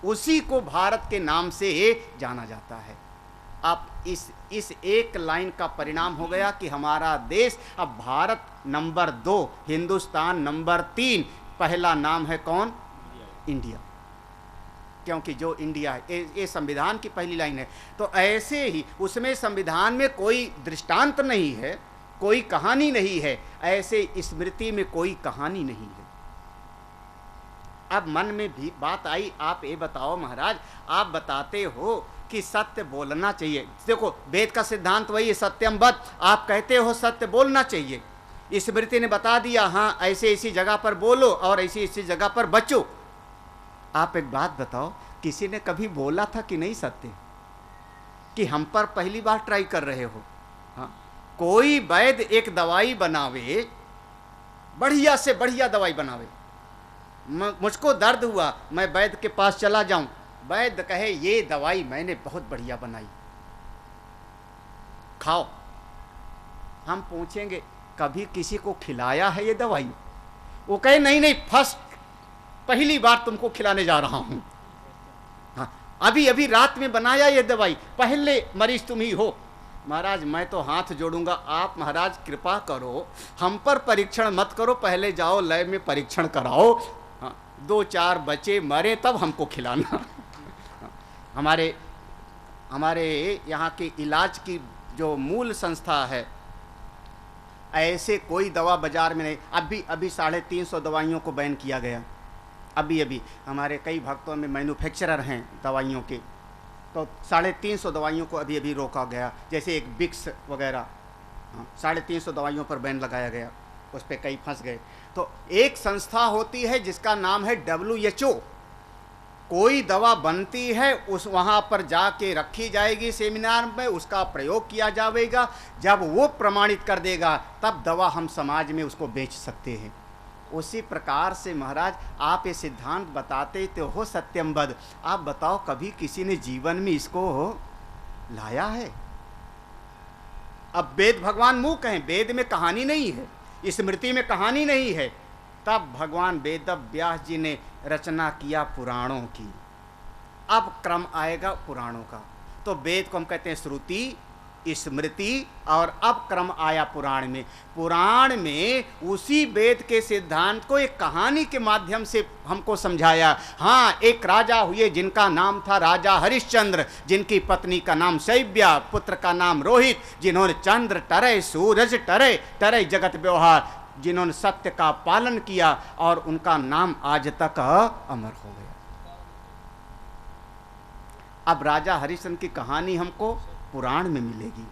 उसी को भारत के नाम से जाना जाता है। अब इस एक लाइन का परिणाम हो गया कि हमारा देश अब भारत नंबर 2, हिंदुस्तान नंबर 3, पहला नाम है कौन? इंडिया। क्योंकि जो इंडिया है, ये संविधान की पहली लाइन है। तो ऐसे ही उसमें संविधान में कोई दृष्टांत नहीं है, कोई कहानी नहीं है, ऐसे स्मृति में कोई कहानी नहीं है। अब मन में भी बात आई, आप ये बताओ महाराज, आप बताते हो कि सत्य बोलना चाहिए। देखो वेद का सिद्धांत वही है, सत्यम वद। आप कहते हो सत्य बोलना चाहिए, स्मृति ने बता दिया हाँ ऐसे इसी जगह पर बोलो और ऐसी इसी जगह पर बचो। आप एक बात बताओ, किसी ने कभी बोला था कि नहीं सत्य, कि हम पर पहली बार ट्राई कर रहे हो? हाँ, कोई वैद्य एक दवाई बनावे, बढ़िया से बढ़िया दवाई बनावे, मुझको दर्द हुआ, मैं वैद्य के पास चला जाऊं, वैद्य कहे ये दवाई मैंने बहुत बढ़िया बनाई, खाओ। हम पूछेंगे कभी किसी को खिलाया है ये दवाई? वो कहे नहीं नहीं, फर्स्ट पहली बार तुमको खिलाने जा रहा हूं। हाँ, अभी अभी रात में बनाया ये दवाई, पहले मरीज तुम ही हो। महाराज मैं तो हाथ जोड़ूंगा, आप महाराज कृपा करो, हम पर परीक्षण मत करो, पहले जाओ लैब में परीक्षण कराओ। हाँ, 2-4 बच्चे मरे तब हमको खिलाना। हमारे यहाँ की इलाज की जो मूल संस्था है, ऐसे कोई दवा बाजार में नहीं। अभी 350 दवाइयों को बैन किया गया। अभी हमारे कई भक्तों में मैन्युफैक्चरर हैं दवाइयों के, तो 350 दवाइयों को अभी रोका गया। जैसे एक बिक्स वगैरह, 350 दवाइयों पर बैन लगाया गया, उस पर कई फंस गए। तो एक संस्था होती है जिसका नाम है WHO। कोई दवा बनती है उस वहाँ पर जाके रखी जाएगी सेमिनार में, उसका प्रयोग किया जाएगा, जब वो प्रमाणित कर देगा तब दवा हम समाज में उसको बेच सकते हैं। उसी प्रकार से महाराज आप ये सिद्धांत बताते तो हो सत्यम वद, आप बताओ कभी किसी ने जीवन में इसको लाया है? अब वेद भगवान मूक हैं, वेद में कहानी नहीं है, स्मृति में कहानी नहीं है, तब भगवान वेद व्यास जी ने रचना किया पुराणों की। अब क्रम आएगा पुराणों का। तो वेद को हम कहते हैं श्रुति, स्मृति, और अब क्रम आया पुराण में। पुराण में उसी वेद के सिद्धांत को एक कहानी के माध्यम से हमको समझाया। हाँ, एक राजा हुए जिनका नाम था राजा हरिश्चंद्र, जिनकी पत्नी का नाम शैव्या, पुत्र का नाम रोहित, जिन्होंने चंद्र टरे सूरज टरे टरे जगत व्यवहार, जिन्होंने सत्य का पालन किया, और उनका नाम आज तक अमर हो गया। अब राजा हरिश्चंद्र की कहानी हमको पुराण में मिलेगी,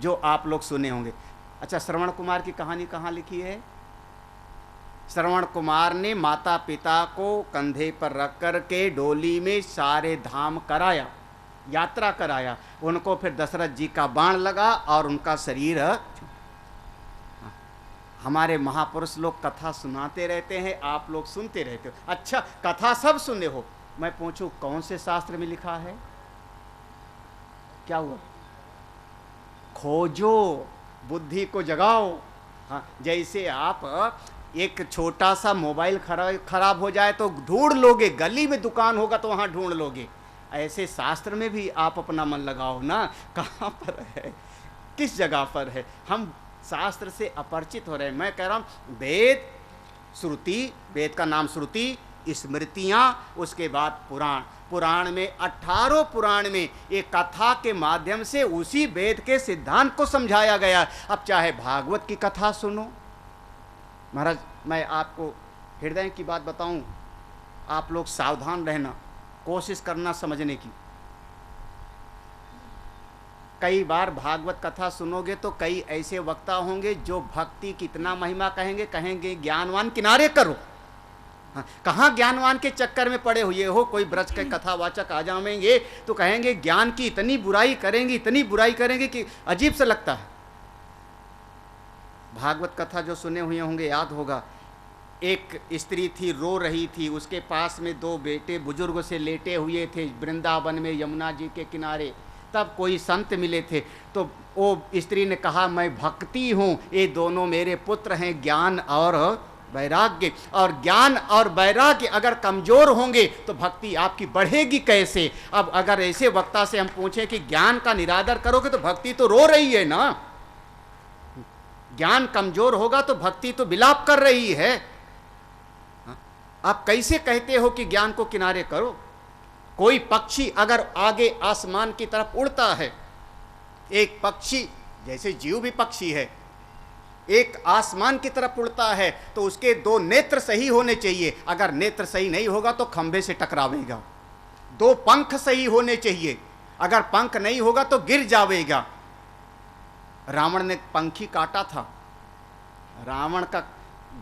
जो आप लोग सुने होंगे। अच्छा, श्रवण कुमार की कहानी कहाँ लिखी है? श्रवण कुमार ने माता पिता को कंधे पर रख कर के डोली में सारे धाम कराया, यात्रा कराया। उनको फिर दशरथ जी का बाण लगा और उनका शरीर। हमारे महापुरुष लोग कथा सुनाते रहते हैं, आप लोग सुनते रहते हो। अच्छा, कथा सब सुने हो, मैं पूछूं कौन से शास्त्र में लिखा है? क्या हुआ? खोजो, बुद्धि को जगाओ। हाँ, जैसे आप एक छोटा सा मोबाइल खराब हो जाए तो ढूंढ लोगे, गली में दुकान होगा तो वहाँ ढूंढ लोगे, ऐसे शास्त्र में भी आप अपना मन लगाओ ना, कहाँ पर है, किस जगह पर है। हम शास्त्र से अपरिचित हो रहे हैं। मैं कह रहा हूँ वेद, श्रुति, वेद का नाम श्रुति, स्मृतियाँ, उसके बाद पुराण। पुराण में 18 पुराण में एक कथा के माध्यम से उसी वेद के सिद्धांत को समझाया गया। अब चाहे भागवत की कथा सुनो। महाराज, मैं आपको हृदय की बात बताऊं, आप लोग सावधान रहना, कोशिश करना समझने की। कई बार भागवत कथा सुनोगे तो कई ऐसे वक्ता होंगे जो भक्ति की इतना महिमा कहेंगे ज्ञानवान किनारे करो। हाँ, कहाँ ज्ञानवान के चक्कर में पड़े हुए हो। कोई ब्रज के कथावाचक आ जाएंगे तो कहेंगे ज्ञान की इतनी बुराई करेंगे, इतनी बुराई करेंगे कि अजीब सा लगता है। भागवत कथा जो सुने हुए होंगे याद होगा, एक स्त्री थी, रो रही थी, उसके पास में 2 बेटे बुजुर्ग से लेटे हुए थे वृंदावन में यमुना जी के किनारे। तब कोई संत मिले थे तो वो स्त्री ने कहा, मैं भक्ति हूँ, ये दोनों मेरे पुत्र हैं, ज्ञान और वैराग्य। और ज्ञान और वैराग्य अगर कमजोर होंगे तो भक्ति आपकी बढ़ेगी कैसे। अब अगर ऐसे वक्ता से हम पूछें कि ज्ञान का निरादर करोगे तो भक्ति तो रो रही है ना, ज्ञान कमजोर होगा तो भक्ति तो विलाप कर रही है। आप कैसे कहते हो कि ज्ञान को किनारे करो। कोई पक्षी अगर आगे आसमान की तरफ उड़ता है, एक पक्षी, जैसे जीव भी पक्षी है, एक आसमान की तरफ उड़ता है तो उसके 2 नेत्र सही होने चाहिए। अगर नेत्र सही नहीं होगा तो खंभे से टकरावेगा। 2 पंख सही होने चाहिए, अगर पंख नहीं होगा तो गिर जावेगा। रावण ने पंखी काटा था, रावण का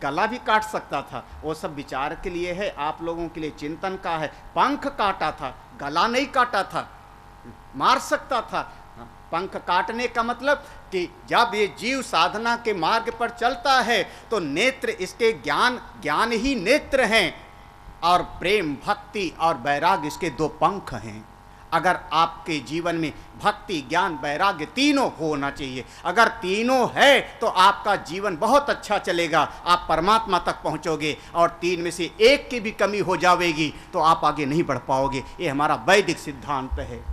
गला भी काट सकता था। वो सब विचार के लिए है, आप लोगों के लिए चिंतन का है। पंख काटा था, गला नहीं काटा था, मार सकता था। पंख काटने का मतलब कि जब ये जीव साधना के मार्ग पर चलता है तो नेत्र इसके ज्ञान ही नेत्र हैं, और प्रेम, भक्ति और वैराग्य इसके 2 पंख हैं। अगर आपके जीवन में भक्ति, ज्ञान, वैराग्य तीनों होना चाहिए। अगर तीनों है तो आपका जीवन बहुत अच्छा चलेगा, आप परमात्मा तक पहुंचोगे। और 3 में से एक की भी कमी हो जाएगी तो आप आगे नहीं बढ़ पाओगे। ये हमारा वैदिक सिद्धांत है।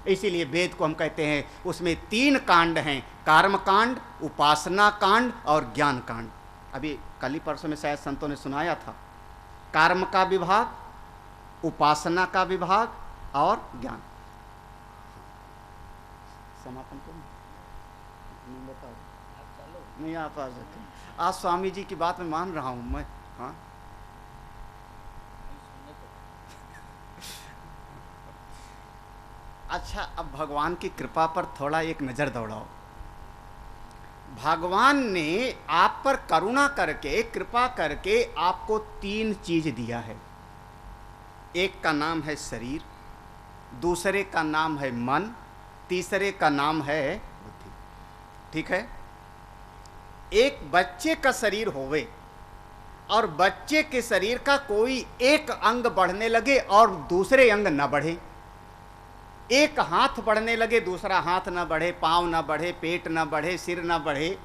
इसीलिए वेद को हम कहते हैं, उसमें 3 कांड हैं, कर्म कांड, उपासना कांड और ज्ञान कांड। अभी कल ही परसों में शायद संतों ने सुनाया था। कर्म का विभाग, उपासना का विभाग और ज्ञान। समापन करो, नहीं बताओ, नहीं आप आ सकते। आज स्वामी जी की बात मैं मान रहा हूँ मैं। हाँ, अच्छा, अब भगवान की कृपा पर थोड़ा एक नज़र दौड़ाओ। भगवान ने आप पर करुणा करके, कृपा करके आपको 3 चीज दिया है। एक का नाम है शरीर, दूसरे का नाम है मन, तीसरे का नाम है बुद्धि। ठीक है? एक बच्चे का शरीर होवे और बच्चे के शरीर का कोई एक अंग बढ़ने लगे और दूसरे अंग न बढ़े, एक हाथ बढ़ने लगे दूसरा हाथ ना बढ़े, पाँव ना बढ़े, पेट ना बढ़े, सिर ना बढ़े,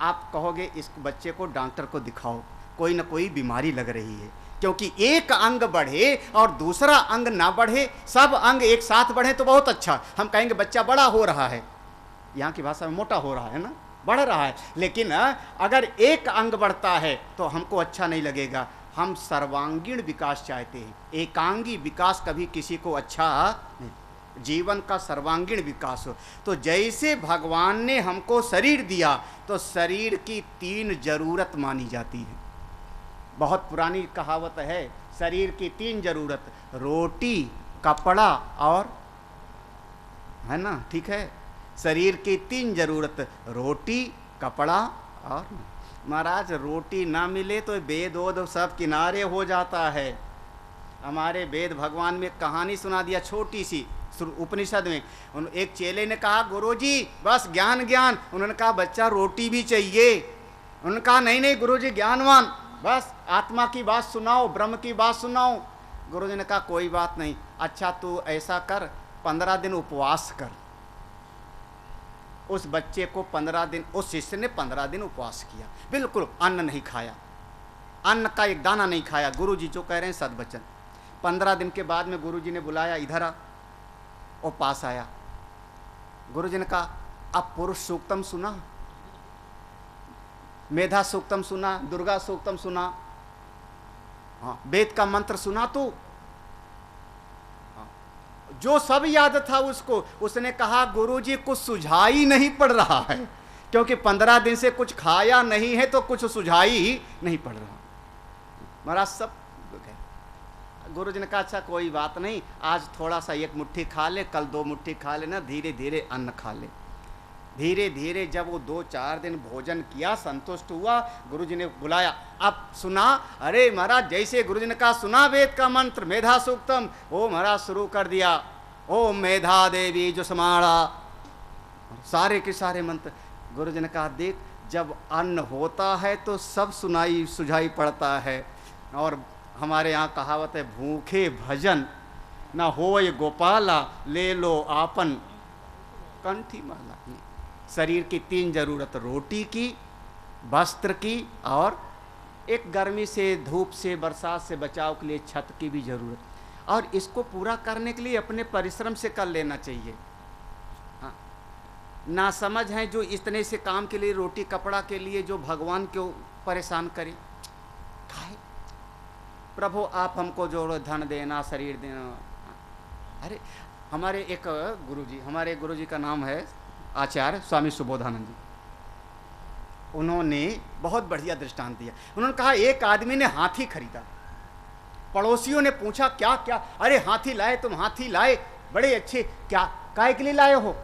आप कहोगे इस बच्चे को डॉक्टर को दिखाओ, कोई ना कोई बीमारी लग रही है। क्योंकि एक अंग बढ़े और दूसरा अंग ना बढ़े, सब अंग एक साथ बढ़े तो बहुत अच्छा, हम कहेंगे बच्चा बड़ा हो रहा है। यहाँ की भाषा में मोटा हो रहा है ना, बढ़ रहा है, लेकिन अगर एक अंग बढ़ता है तो हमको अच्छा नहीं लगेगा। हम सर्वांगीण विकास चाहते हैं, एकांगी विकास कभी किसी को अच्छा नहीं, जीवन का सर्वांगीण विकास हो। तो जैसे भगवान ने हमको शरीर दिया तो शरीर की 3 जरूरत मानी जाती है। बहुत पुरानी कहावत है, शरीर की 3 जरूरत, रोटी, कपड़ा और, है ना, ठीक है, शरीर की 3 जरूरत, रोटी, कपड़ा और। महाराज रोटी ना मिले तो वेद ओद सब किनारे हो जाता है। हमारे वेद भगवान में कहानी सुना दिया छोटी सी उपनिषद में। एक चेले ने कहा गुरुजी बस ज्ञान ज्ञान, उन्होंने कहा बच्चा रोटी भी चाहिए। उन्होंने कहा नहीं नहीं गुरुजी ज्ञानवान, बस आत्मा की बात सुनाओ, ब्रह्म की बात सुनाओ। गुरुजी ने कहा कोई बात नहीं, अच्छा तू ऐसा कर 15 दिन उपवास कर। उस बच्चे को 15 दिन, उस शिष्य ने 15 दिन उपवास किया, बिल्कुल अन्न नहीं खाया, अन्न का एक दाना नहीं खाया। गुरुजी जो कह रहे हैं सदवचन। 15 दिन के बाद में गुरुजी ने बुलाया, इधर आ। वो पास आया। गुरुजी ने कहा अब पुरुष सूक्तम सुना, मेधा सूक्तम सुना, दुर्गा सूक्तम सुना, हाँ वेद का मंत्र सुना तू? हाँ। जो सब याद था उसको, उसने कहा गुरुजी कुछ सुझाई नहीं पड़ रहा है, क्योंकि 15 दिन से कुछ खाया नहीं है तो कुछ सुझाई नहीं पड़ रहा। महाराज सब गुरुजी ने कहा अच्छा कोई बात नहीं, आज थोड़ा सा 1 मुट्ठी खा ले, कल 2 मुट्ठी खा लेना, धीरे धीरे अन्न खा ले। धीरे धीरे जब वो 2-4 दिन भोजन किया, संतुष्ट हुआ, गुरुजी ने बुलाया, अब सुना। अरे महाराज जैसे गुरुजी ने कहा सुना वेद का मंत्र मेधा सूक्तम, वो महाराज शुरू कर दिया, ओम मेधा देवी जो समाड़ा, सारे के सारे मंत्र। गुरुजी ने कहा देख जब अन्न होता है तो सब सुझाई पड़ता है। और हमारे यहाँ कहावत है भूखे भजन ना होय गोपाला, ले लो आपन कंठी माला। शरीर की 3 जरूरत, रोटी की, वस्त्र की और एक गर्मी से, धूप से, बरसात से बचाव के लिए छत की भी जरूरत। और इसको पूरा करने के लिए अपने परिश्रम से कर लेना चाहिए। हाँ, ना समझ हैं जो इतने से काम के लिए, रोटी कपड़ा के लिए जो भगवान को परेशान करे। खाए प्रभु आप हमको जो धन देना, शरीर देना। अरे हमारे एक गुरुजी, हमारे गुरुजी का नाम है आचार्य स्वामी सुबोधानंद जी। उन्होंने बहुत बढ़िया दृष्टांत दिया। उन्होंने कहा एक आदमी ने हाथी खरीदा, पड़ोसियों ने पूछा क्या क्या, अरे हाथी लाए तुम, हाथी लाए बड़े अच्छे, क्या काय के लिए लाए हो?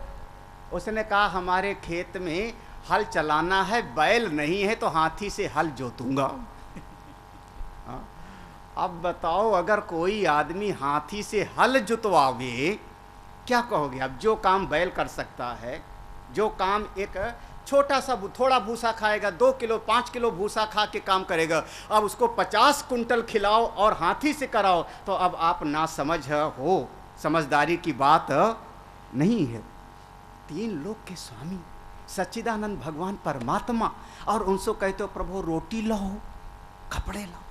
उसने कहा हमारे खेत में हल चलाना है, बैल नहीं है तो हाथी से हल जोतूंगा। अब बताओ अगर कोई आदमी हाथी से हल जुतवावे, क्या कहोगे? अब जो काम बैल कर सकता है, जो काम एक छोटा सा थोड़ा भूसा खाएगा, 2 किलो 5 किलो भूसा खा के काम करेगा, अब उसको 50 कुंटल खिलाओ और हाथी से कराओ, तो अब आप ना समझ हो, समझदारी की बात नहीं है। 3 लोक के स्वामी सच्चिदानंद भगवान परमात्मा, और उनसे कहते हो प्रभु रोटी लाओ, कपड़े लाओ,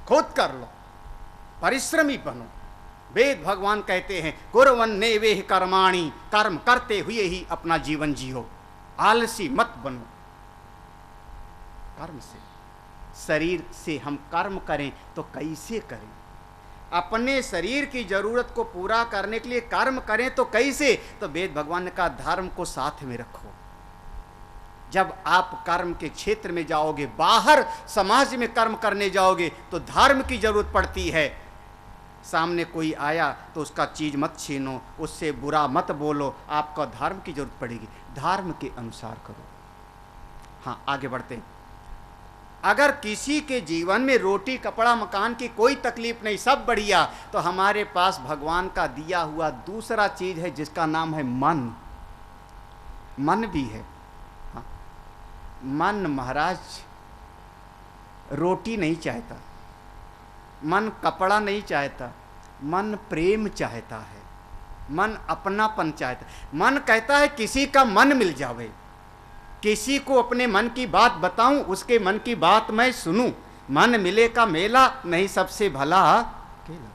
खुद कर लो, परिश्रमी बनो। वेद भगवान कहते हैं कुर्वन्ने वेह कर्माणि, कर्म करते हुए ही अपना जीवन जियो, आलसी मत बनो। कर्म से, शरीर से हम कर्म करें तो कैसे करें? अपने शरीर की जरूरत को पूरा करने के लिए कर्म करें तो कैसे? तो वेद भगवान ने कहा धर्म को साथ में रखो। जब आप कर्म के क्षेत्र में जाओगे, बाहर समाज में कर्म करने जाओगे तो धर्म की जरूरत पड़ती है। सामने कोई आया तो उसका चीज मत छीनो, उससे बुरा मत बोलो, आपको धर्म की जरूरत पड़ेगी, धर्म के अनुसार करो। हाँ आगे बढ़ते हैं। अगर किसी के जीवन में रोटी कपड़ा मकान की कोई तकलीफ नहीं, सब बढ़िया, तो हमारे पास भगवान का दिया हुआ दूसरा चीज है जिसका नाम है मन। मन भी है। हाँ, मन महाराज रोटी नहीं चाहता, मन कपड़ा नहीं चाहता, मन प्रेम चाहता है, मन अपनापन चाहता है। मन कहता है किसी का मन मिल जावे, किसी को अपने मन की बात बताऊं, उसके मन की बात मैं सुनूं। मन मिले का मेला, नहीं सबसे भला केला।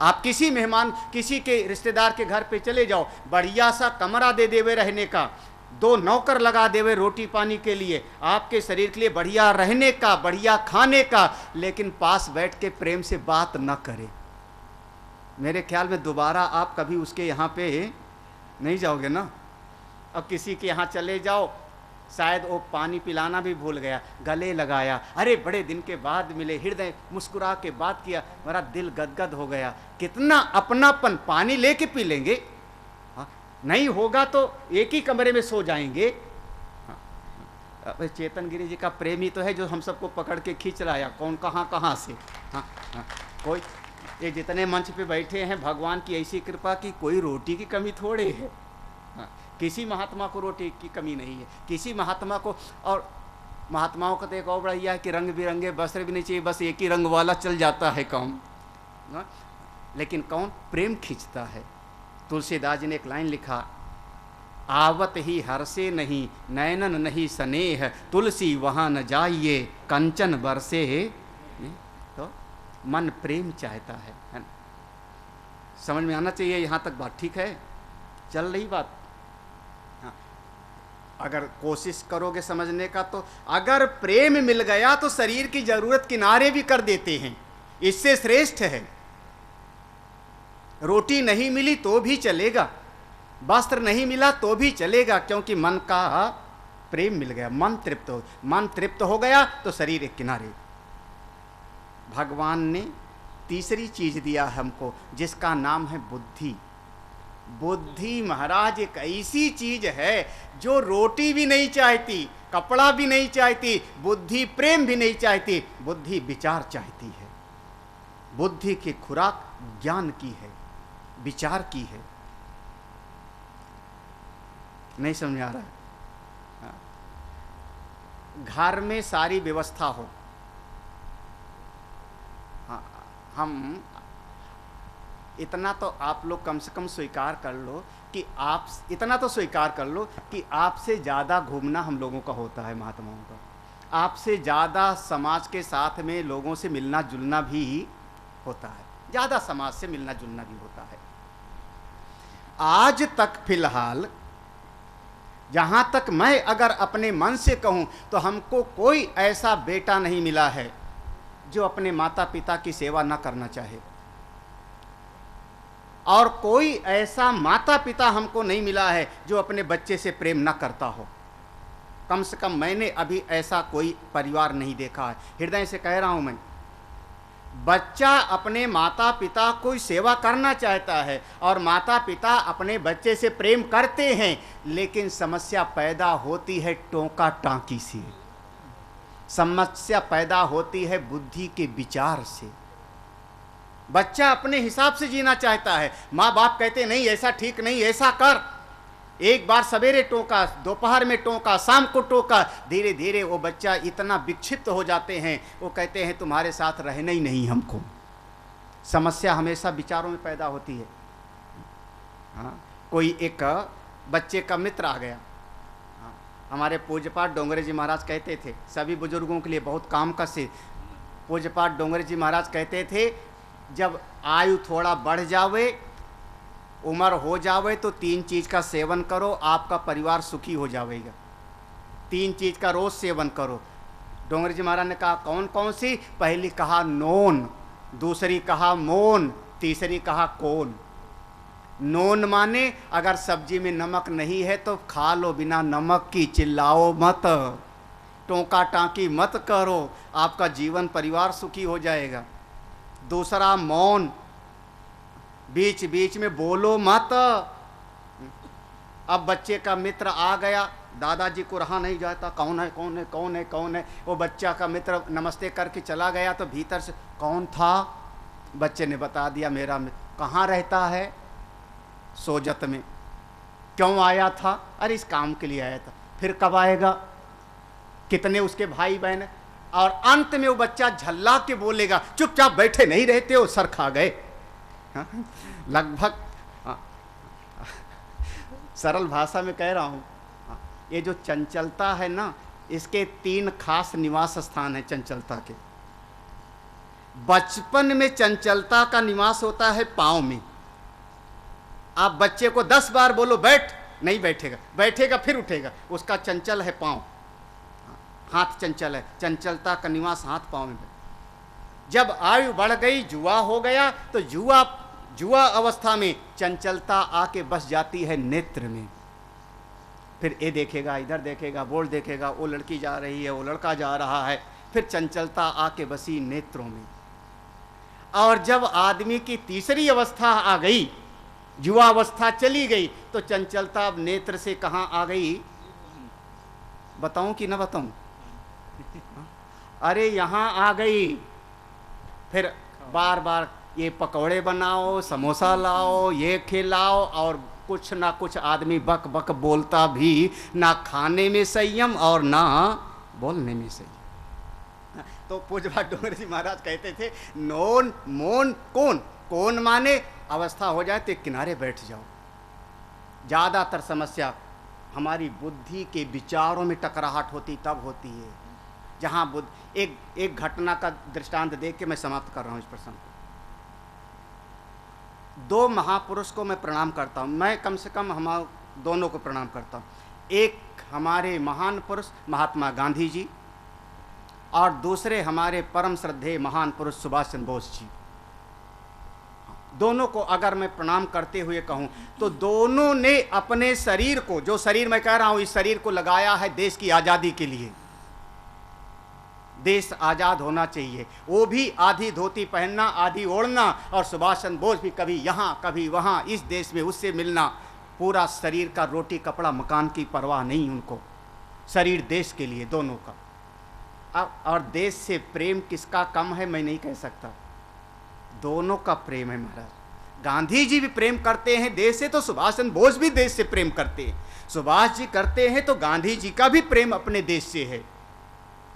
आप किसी मेहमान, किसी के रिश्तेदार के घर पे चले जाओ, बढ़िया सा कमरा दे देवे रहने का, 2 नौकर लगा देवे रोटी पानी के लिए, आपके शरीर के लिए बढ़िया रहने का, बढ़िया खाने का, लेकिन पास बैठ के प्रेम से बात न करे, मेरे ख्याल में दोबारा आप कभी उसके यहाँ पे नहीं जाओगे ना। अब किसी के यहाँ चले जाओ, शायद वो पानी पिलाना भी भूल गया, गले लगाया, अरे बड़े दिन के बाद मिले, हृदय मुस्कुरा के बात किया, मेरा दिल गदगद हो गया, कितना अपनापन, पानी लेके पी लेंगे, हाँ? नहीं होगा तो एक ही कमरे में सो जाएंगे। हाँ? चेतन गिरी जी का प्रेमी तो है जो हम सबको पकड़ के खींच लाया, कौन कहाँ से। हाँ, हाँ, कोई ये जितने मंच पे बैठे हैं, भगवान की ऐसी कृपा की कोई रोटी की कमी थोड़े है। हाँ, किसी महात्मा को रोटी की कमी नहीं है, किसी महात्मा को। और महात्माओं का तो एक और बड़ा यह है कि रंग बिरंगे वस्त्र भी नहीं चाहिए, बस एक ही रंग वाला चल जाता है काम। हाँ? लेकिन कौन प्रेम खींचता है। तुलसीदास जी ने एक लाइन लिखा, आवत ही हर्षे नहीं नैनन नहीं स्नेह, तुलसी वहाँ न जाइए कंचन बरसे। तो मन प्रेम चाहता है ना? समझ में आना चाहिए। यहाँ तक बात ठीक है, चल रही बात। हाँ, अगर कोशिश करोगे समझने का तो अगर प्रेम मिल गया तो शरीर की जरूरत किनारे भी कर देते हैं, इससे श्रेष्ठ है। रोटी नहीं मिली तो भी चलेगा, वस्त्र नहीं मिला तो भी चलेगा, क्योंकि मन का प्रेम मिल गया, मन तृप्त हो गया तो शरीर एक किनारे। भगवान ने तीसरी चीज दिया हमको जिसका नाम है बुद्धि। बुद्धि महाराज एक ऐसी चीज है जो रोटी भी नहीं चाहती, कपड़ा भी नहीं चाहती, बुद्धि प्रेम भी नहीं चाहती, बुद्धि विचार चाहती है। बुद्धि की खुराक ज्ञान की है, विचार की है। नहीं समझ आ रहा है? घर में सारी व्यवस्था हो, हम इतना तो आप लोग कम से कम स्वीकार कर लो कि आप इतना तो स्वीकार कर लो कि आपसे ज़्यादा घूमना हम लोगों का होता है, महात्माओं का। आपसे ज़्यादा समाज के साथ में लोगों से मिलना जुलना भी होता है, ज़्यादा समाज से मिलना जुलना भी होता है। आज तक फिलहाल जहाँ तक मैं अगर अपने मन से कहूँ तो हमको कोई ऐसा बेटा नहीं मिला है जो अपने माता पिता की सेवा न करना चाहे, और कोई ऐसा माता पिता हमको नहीं मिला है जो अपने बच्चे से प्रेम न करता हो। कम से कम मैंने अभी ऐसा कोई परिवार नहीं देखा है। हृदय से कह रहा हूं मैं, बच्चा अपने माता पिता को सेवा करना चाहता है और माता पिता अपने बच्चे से प्रेम करते हैं, लेकिन समस्या पैदा होती है टोका टांकी से, समस्या पैदा होती है बुद्धि के विचार से। बच्चा अपने हिसाब से जीना चाहता है, माँ बाप कहते नहीं ऐसा ठीक नहीं, ऐसा कर। एक बार सवेरे टोका, दोपहर में टोका, शाम को टोका, धीरे धीरे वो बच्चा इतना विक्षिप्त हो जाते हैं, वो कहते हैं तुम्हारे साथ रहना ही नहीं हमको। समस्या हमेशा विचारों में पैदा होती है। हाँ, कोई एक बच्चे का मित्र आ गया। हमारे पूज्यपाठ डोंगरे जी महाराज कहते थे, सभी बुजुर्गों के लिए बहुत काम का से। पूज्यपाठ डोंगरे जी महाराज कहते थे, जब आयु थोड़ा बढ़ जावे, उम्र हो जावे, तो 3 चीज़ का सेवन करो, आपका परिवार सुखी हो जाएगा। 3 चीज़ का रोज़ सेवन करो। डोंगरे जी महाराज ने कहा कौन कौन सी? पहली कहा नोन, दूसरी कहा मोन, तीसरी कहा कौन। नोन माने अगर सब्जी में नमक नहीं है तो खा लो बिना नमक की, चिल्लाओ मत, टोका टांकी मत करो, आपका जीवन परिवार सुखी हो जाएगा। दूसरा मौन, बीच बीच में बोलो मत। अब बच्चे का मित्र आ गया, दादाजी को रहा नहीं जाता, कौन है कौन है कौन है कौन है। वो बच्चा का मित्र नमस्ते करके चला गया तो भीतर से कौन था? बच्चे ने बता दिया मेरा मित्र। कहाँ रहता है? सोजत में। क्यों आया था? अरे इस काम के लिए आया था। फिर कब आएगा? कितने उसके भाई बहन? और अंत में वो बच्चा झल्ला के बोलेगा, चुपचाप बैठे नहीं रहते हो, सर खा गए। लगभग सरल भाषा में कह रहा हूँ, ये जो चंचलता है ना, इसके 3 खास निवास स्थान है चंचलता के। बचपन में चंचलता का निवास होता है पाँव में। आप बच्चे को 10 बार बोलो बैठ, नहीं बैठेगा, बैठेगा फिर उठेगा, उसका चंचल है पाँव, हाथ चंचल है, चंचलता का निवास हाथ पाँव में। जब आयु बढ़ गई, जुआ हो गया, तो जुआ अवस्था में चंचलता आके बस जाती है नेत्र में। फिर ये देखेगा, इधर देखेगा, बोर्ड देखेगा, वो लड़की जा रही है, वो लड़का जा रहा है, फिर चंचलता आके बसी नेत्रों में। और जब आदमी की तीसरी अवस्था आ गई, जुआ अवस्था चली गई, तो चंचलता अब नेत्र से कहाँ आ गई? बताऊं कि ना बताऊं? अरे यहाँ आ गई। फिर बार बार ये पकौड़े बनाओ, समोसा लाओ, ये खिलाओ, और कुछ ना कुछ आदमी बक बक बोलता भी, ना खाने में संयम और ना बोलने में संयम। तो पूज्य बाबा डोंगरी जी महाराज कहते थे, नोन मोन कौन, कौन माने अवस्था हो जाए तो एक किनारे बैठ जाओ। ज़्यादातर समस्या हमारी बुद्धि के विचारों में टकराहट होती तब होती है, जहाँ बुद्ध एक घटना का दृष्टांत देख के मैं समाप्त कर रहा हूँ इस प्रसंग को। दो महापुरुष को मैं प्रणाम करता हूँ, मैं कम से कम हम दोनों को प्रणाम करता हूँ। एक हमारे महान पुरुष महात्मा गांधी जी, और दूसरे हमारे परम श्रद्धेय महान पुरुष सुभाष चंद्र बोस जी। दोनों को अगर मैं प्रणाम करते हुए कहूँ तो दोनों ने अपने शरीर को, जो शरीर मैं कह रहा हूँ, इस शरीर को लगाया है देश की आज़ादी के लिए। देश आज़ाद होना चाहिए, वो भी आधी धोती पहनना, आधी ओढ़ना, और सुभाष चंद्र बोस भी कभी यहाँ कभी वहाँ, इस देश में उससे मिलना, पूरा शरीर का रोटी कपड़ा मकान की परवाह नहीं उनको, शरीर देश के लिए दोनों का। और देश से प्रेम किसका कम है मैं नहीं कह सकता, दोनों का प्रेम है महाराज। गांधी जी भी प्रेम करते हैं देश से, तो सुभाष चंद्र बोस भी देश से प्रेम करते हैं। सुभाष जी करते हैं तो गांधी जी का भी प्रेम अपने देश से है।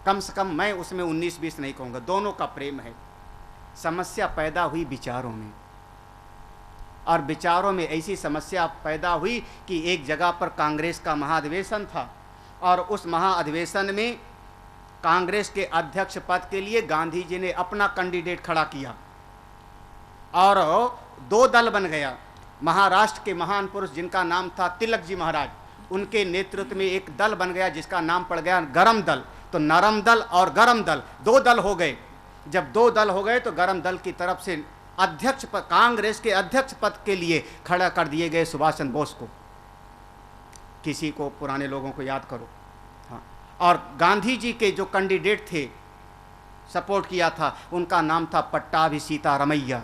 कम से कम मैं उसमें 19-20 नहीं कहूँगा, दोनों का प्रेम है। समस्या पैदा हुई विचारों में, और विचारों में ऐसी समस्या पैदा हुई कि एक जगह पर कांग्रेस का महाधिवेशन था, और उस महाधिवेशन में कांग्रेस के अध्यक्ष पद के लिए गांधी जी ने अपना कैंडिडेट खड़ा किया, और दो दल बन गया। महाराष्ट्र के महान पुरुष जिनका नाम था तिलक जी महाराज, उनके नेतृत्व में एक दल बन गया जिसका नाम पड़ गया गरम दल। तो नरम दल और गरम दल, दो दल हो गए। जब दो दल हो गए तो गरम दल की तरफ से अध्यक्ष पद, कांग्रेस के अध्यक्ष पद के लिए खड़ा कर दिए गए सुभाष चंद्र बोस को। किसी को, पुराने लोगों को याद करो। हाँ, और गांधी जी के जो कैंडिडेट थे, सपोर्ट किया था, उनका नाम था पट्टाभी सीतारमैया।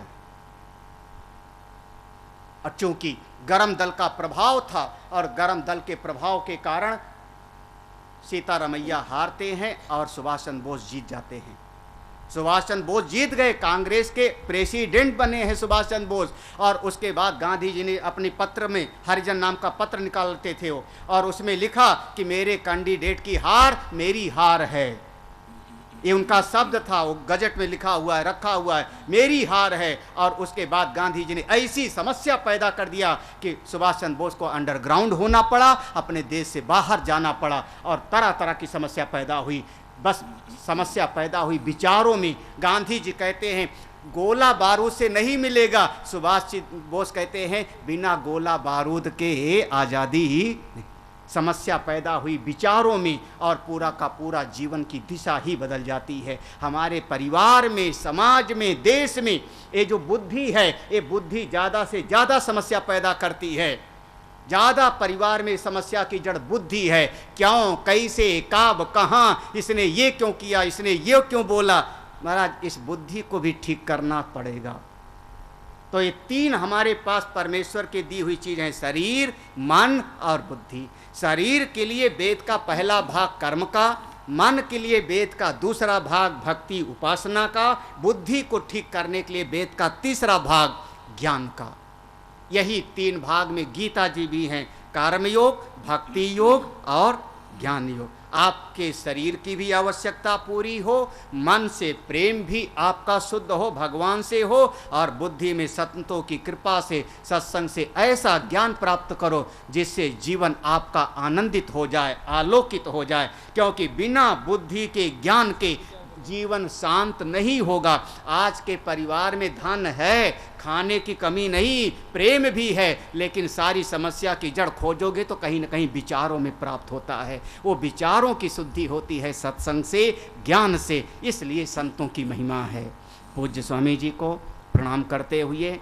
और चूंकि गरम दल का प्रभाव था, और गरम दल के प्रभाव के कारण सीतारमैया हारते हैं और सुभाष चंद्र बोस जीत जाते हैं। सुभाष चंद्र बोस जीत गए, कांग्रेस के प्रेसिडेंट बने हैं सुभाष चंद्र बोस। और उसके बाद गांधी जी ने अपनी पत्र में, हरिजन नाम का पत्र निकालते थे वो, और उसमें लिखा कि मेरे कैंडिडेट की हार मेरी हार है। ये उनका शब्द था, वो गजट में लिखा हुआ है, रखा हुआ है, मेरी हार है। और उसके बाद गांधी जी ने ऐसी समस्या पैदा कर दिया कि सुभाष चंद्र बोस को अंडरग्राउंड होना पड़ा, अपने देश से बाहर जाना पड़ा, और तरह तरह की समस्या पैदा हुई। बस समस्या पैदा हुई विचारों में। गांधी जी कहते हैं गोला बारूद से नहीं मिलेगा, सुभाष चंद्र बोस कहते हैं बिना गोला बारूद के आज़ादी नहीं। समस्या पैदा हुई विचारों में, और पूरा का पूरा जीवन की दिशा ही बदल जाती है। हमारे परिवार में, समाज में, देश में ये जो बुद्धि है, ये बुद्धि ज़्यादा से ज़्यादा समस्या पैदा करती है। ज़्यादा परिवार में समस्या की जड़ बुद्धि है। क्यों, कैसे, कब, कहाँ, इसने ये क्यों किया, इसने ये क्यों बोला। महाराज, इस बुद्धि को भी ठीक करना पड़ेगा। तो ये तीन हमारे पास परमेश्वर की दी हुई चीज़ हैं, शरीर, मन और बुद्धि। शरीर के लिए वेद का पहला भाग कर्म का, मन के लिए वेद का दूसरा भाग भक्ति उपासना का, बुद्धि को ठीक करने के लिए वेद का तीसरा भाग ज्ञान का। यही तीन भाग में गीता जी भी हैं, कर्मयोग, भक्ति योग और ज्ञान योग। आपके शरीर की भी आवश्यकता पूरी हो, मन से प्रेम भी आपका शुद्ध हो, भगवान से हो, और बुद्धि में संतों की कृपा से, सत्संग से ऐसा ज्ञान प्राप्त करो जिससे जीवन आपका आनंदित हो जाए, आलोकित हो जाए। क्योंकि बिना बुद्धि के, ज्ञान के जीवन शांत नहीं होगा। आज के परिवार में धन है, खाने की कमी नहीं, प्रेम भी है, लेकिन सारी समस्या की जड़ खोजोगे तो कहीं ना कहीं विचारों में प्राप्त होता है। वो विचारों की शुद्धि होती है सत्संग से, ज्ञान से, इसलिए संतों की महिमा है। पूज्य स्वामी जी को प्रणाम करते हुए,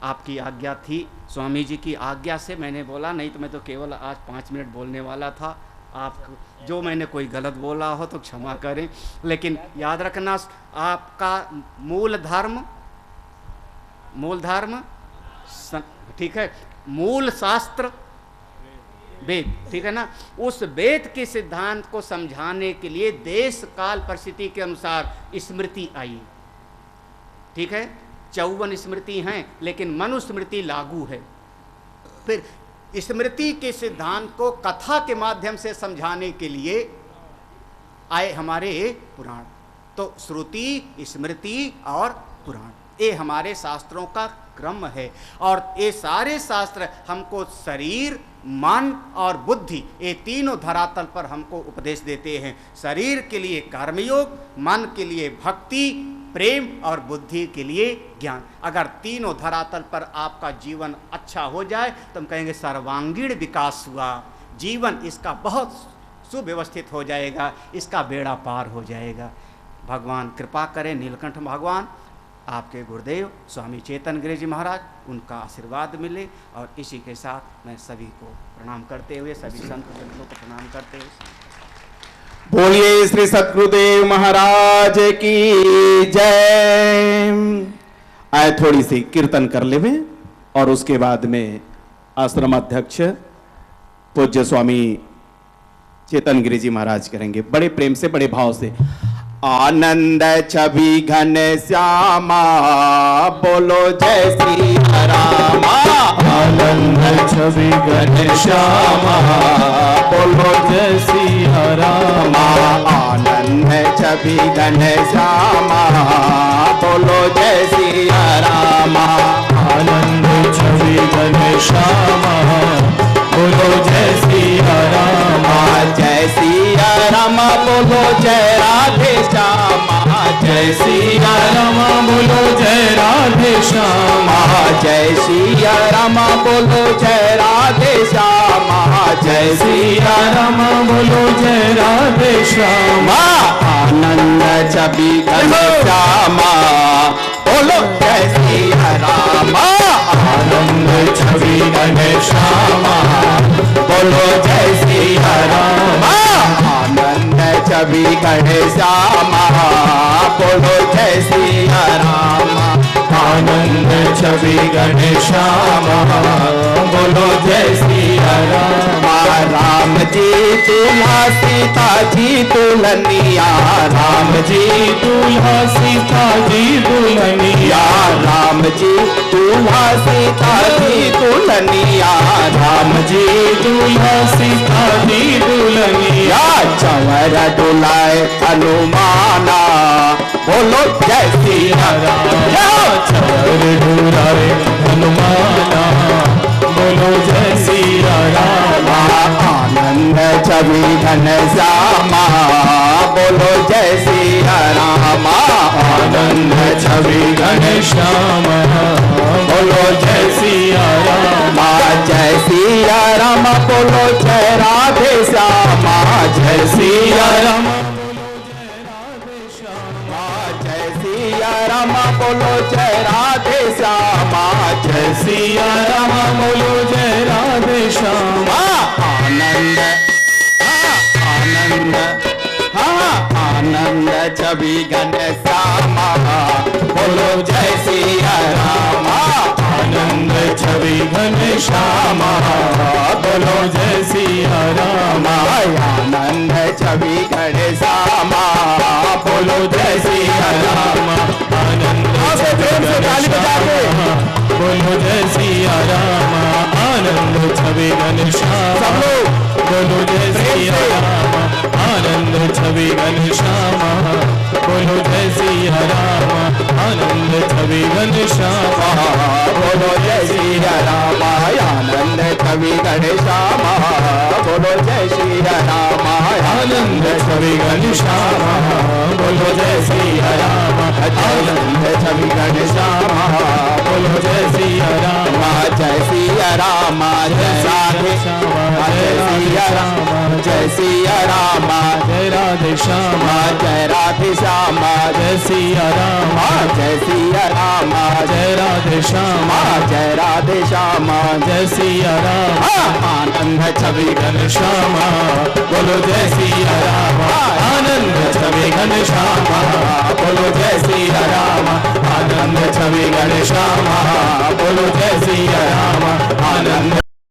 आपकी आज्ञा थी, स्वामी जी की आज्ञा से मैंने बोला, नहीं तो मैं तो केवल आज 5 मिनट बोलने वाला था। आप जो मैंने कोई गलत बोला हो तो क्षमा करें, लेकिन याद रखना आपका मूल धर्म ठीक है, मूल शास्त्र वेद, ठीक है ना। उस वेद के सिद्धांत को समझाने के लिए देश काल परिस्थिति के अनुसार स्मृति आई, ठीक है। 54 स्मृति हैं, लेकिन मनुस्मृति लागू है। फिर स्मृति के सिद्धांत को कथा के माध्यम से समझाने के लिए आए हमारे पुराण। तो श्रुति, स्मृति और पुराण, ये हमारे शास्त्रों का क्रम है। और ये सारे शास्त्र हमको शरीर, मन और बुद्धि, ये तीनों धरातल पर हमको उपदेश देते हैं। शरीर के लिए कर्मयोग, मन के लिए भक्ति, प्रेम और बुद्धि के लिए ज्ञान। अगर तीनों धरातल पर आपका जीवन अच्छा हो जाए तो हम कहेंगे सर्वांगीण विकास हुआ, जीवन इसका बहुत सुव्यवस्थित हो जाएगा, इसका बेड़ा पार हो जाएगा। भगवान कृपा करें, नीलकंठ भगवान, आपके गुरुदेव स्वामी चेतन गिरि जी महाराज, उनका आशीर्वाद मिले। और इसी के साथ मैं सभी को प्रणाम करते हुए, सभी संत जनों को प्रणाम करते हुए, बोलिए श्री सद्गुरुदेव महाराज की जय। आए थोड़ी सी कीर्तन कर लेवे और उसके बाद में आश्रम अध्यक्ष पूज्य स्वामी चेतन गिरि जी महाराज करेंगे, बड़े प्रेम से, बड़े भाव से। आनंद छवि घन श्यामा, बोलो जय श्री रामा। आनंद छवि घन श्यामा, बोलो जय श्री रामा। आनंद छवि घन श्यामा, बोलो जय श्री रामा। आनंद छवि घन श्यामा, बोलो जय श्री रामा। जय श्री रामा, बोलो जय राधे श्यामा। जय श्री रामा, बोलो जय राधे श्यामा। जय श्री रामा, बोलो जय राधे श्यामा। जय श्री रामा, बोलो जय राधे श्यामा। आनंद छवि घन श्यामा, बोलो जय श्री रामा। आनंद छवि घन श्यामा, बोलो जय श्री रामा। आनंद छवि घन श्यामा, बोलो जय श्री रामा। आनंद छवि घन श्यामा, बोलो जय श्री रामा। राम जी दूल्हा, सीता जी दुल्हनिया। राम जी दूल्हा, सीता जी दुल्हनिया। राम जी दूल्हा, सीता जी दुल्हनिया। राम जी दूल्हा, सीता जी दुल्हनिया। चंवर डुलाए हनुमाना, बोलो जय श्री राम। चंवर डुलाए हनुमाना, बोलो जय श्री रामा। आनंद छवि घन श्यामा, बोलो जय श्री रामा। आनंद छवि घन श्यामा, बोलो जय श्री रामा। जय श्री राम, बोलो जय राधे श्यामा। जय श्री राम, जय श्री राम, बोलो जय राधे श्यामा। जय श्री राम, बोलो जय राधे श्यामा। आनंद, आनंद, आनंद छवि घन श्यामा, बोलो जय श्री रामा। आनंद छवि घन श्यामा, बोलो जय श्री रामा। आनंद छवि घन श्यामा, बोलो जय श्री रामा। आनंद ताली बजा के बोलो जय श्री रामा। आनंद छवि घन श्यामा, बोलो जय श्री रामा। आनंद छवि घन श्यामा, बोलो जय श्री रामा। आनंद छवि घन श्यामा, बोलो जय श्री रामा। आनंद छवि घन श्यामा, बोलो जय श्री राम आनंद छवि घनश्यामा बोलो जय सिया राम आनंद छवि घनश्यामा बोलो जय सिया राम जय सिया राम जय राधे जय सिया राम जय सिया राम जय राधे श्यामा जय राधे श्यामा जय सिया राम जय सिया राम जय राधे श्यामा जय राधे श्यामा जय सिया राम आनंद छवि घनश्यामा बोलो जय सिया राम आनंद छवि घनश्यामा बोलो जय सिया राम आनंद छवि घनश्यामा बोलो जय सिया राम आनंद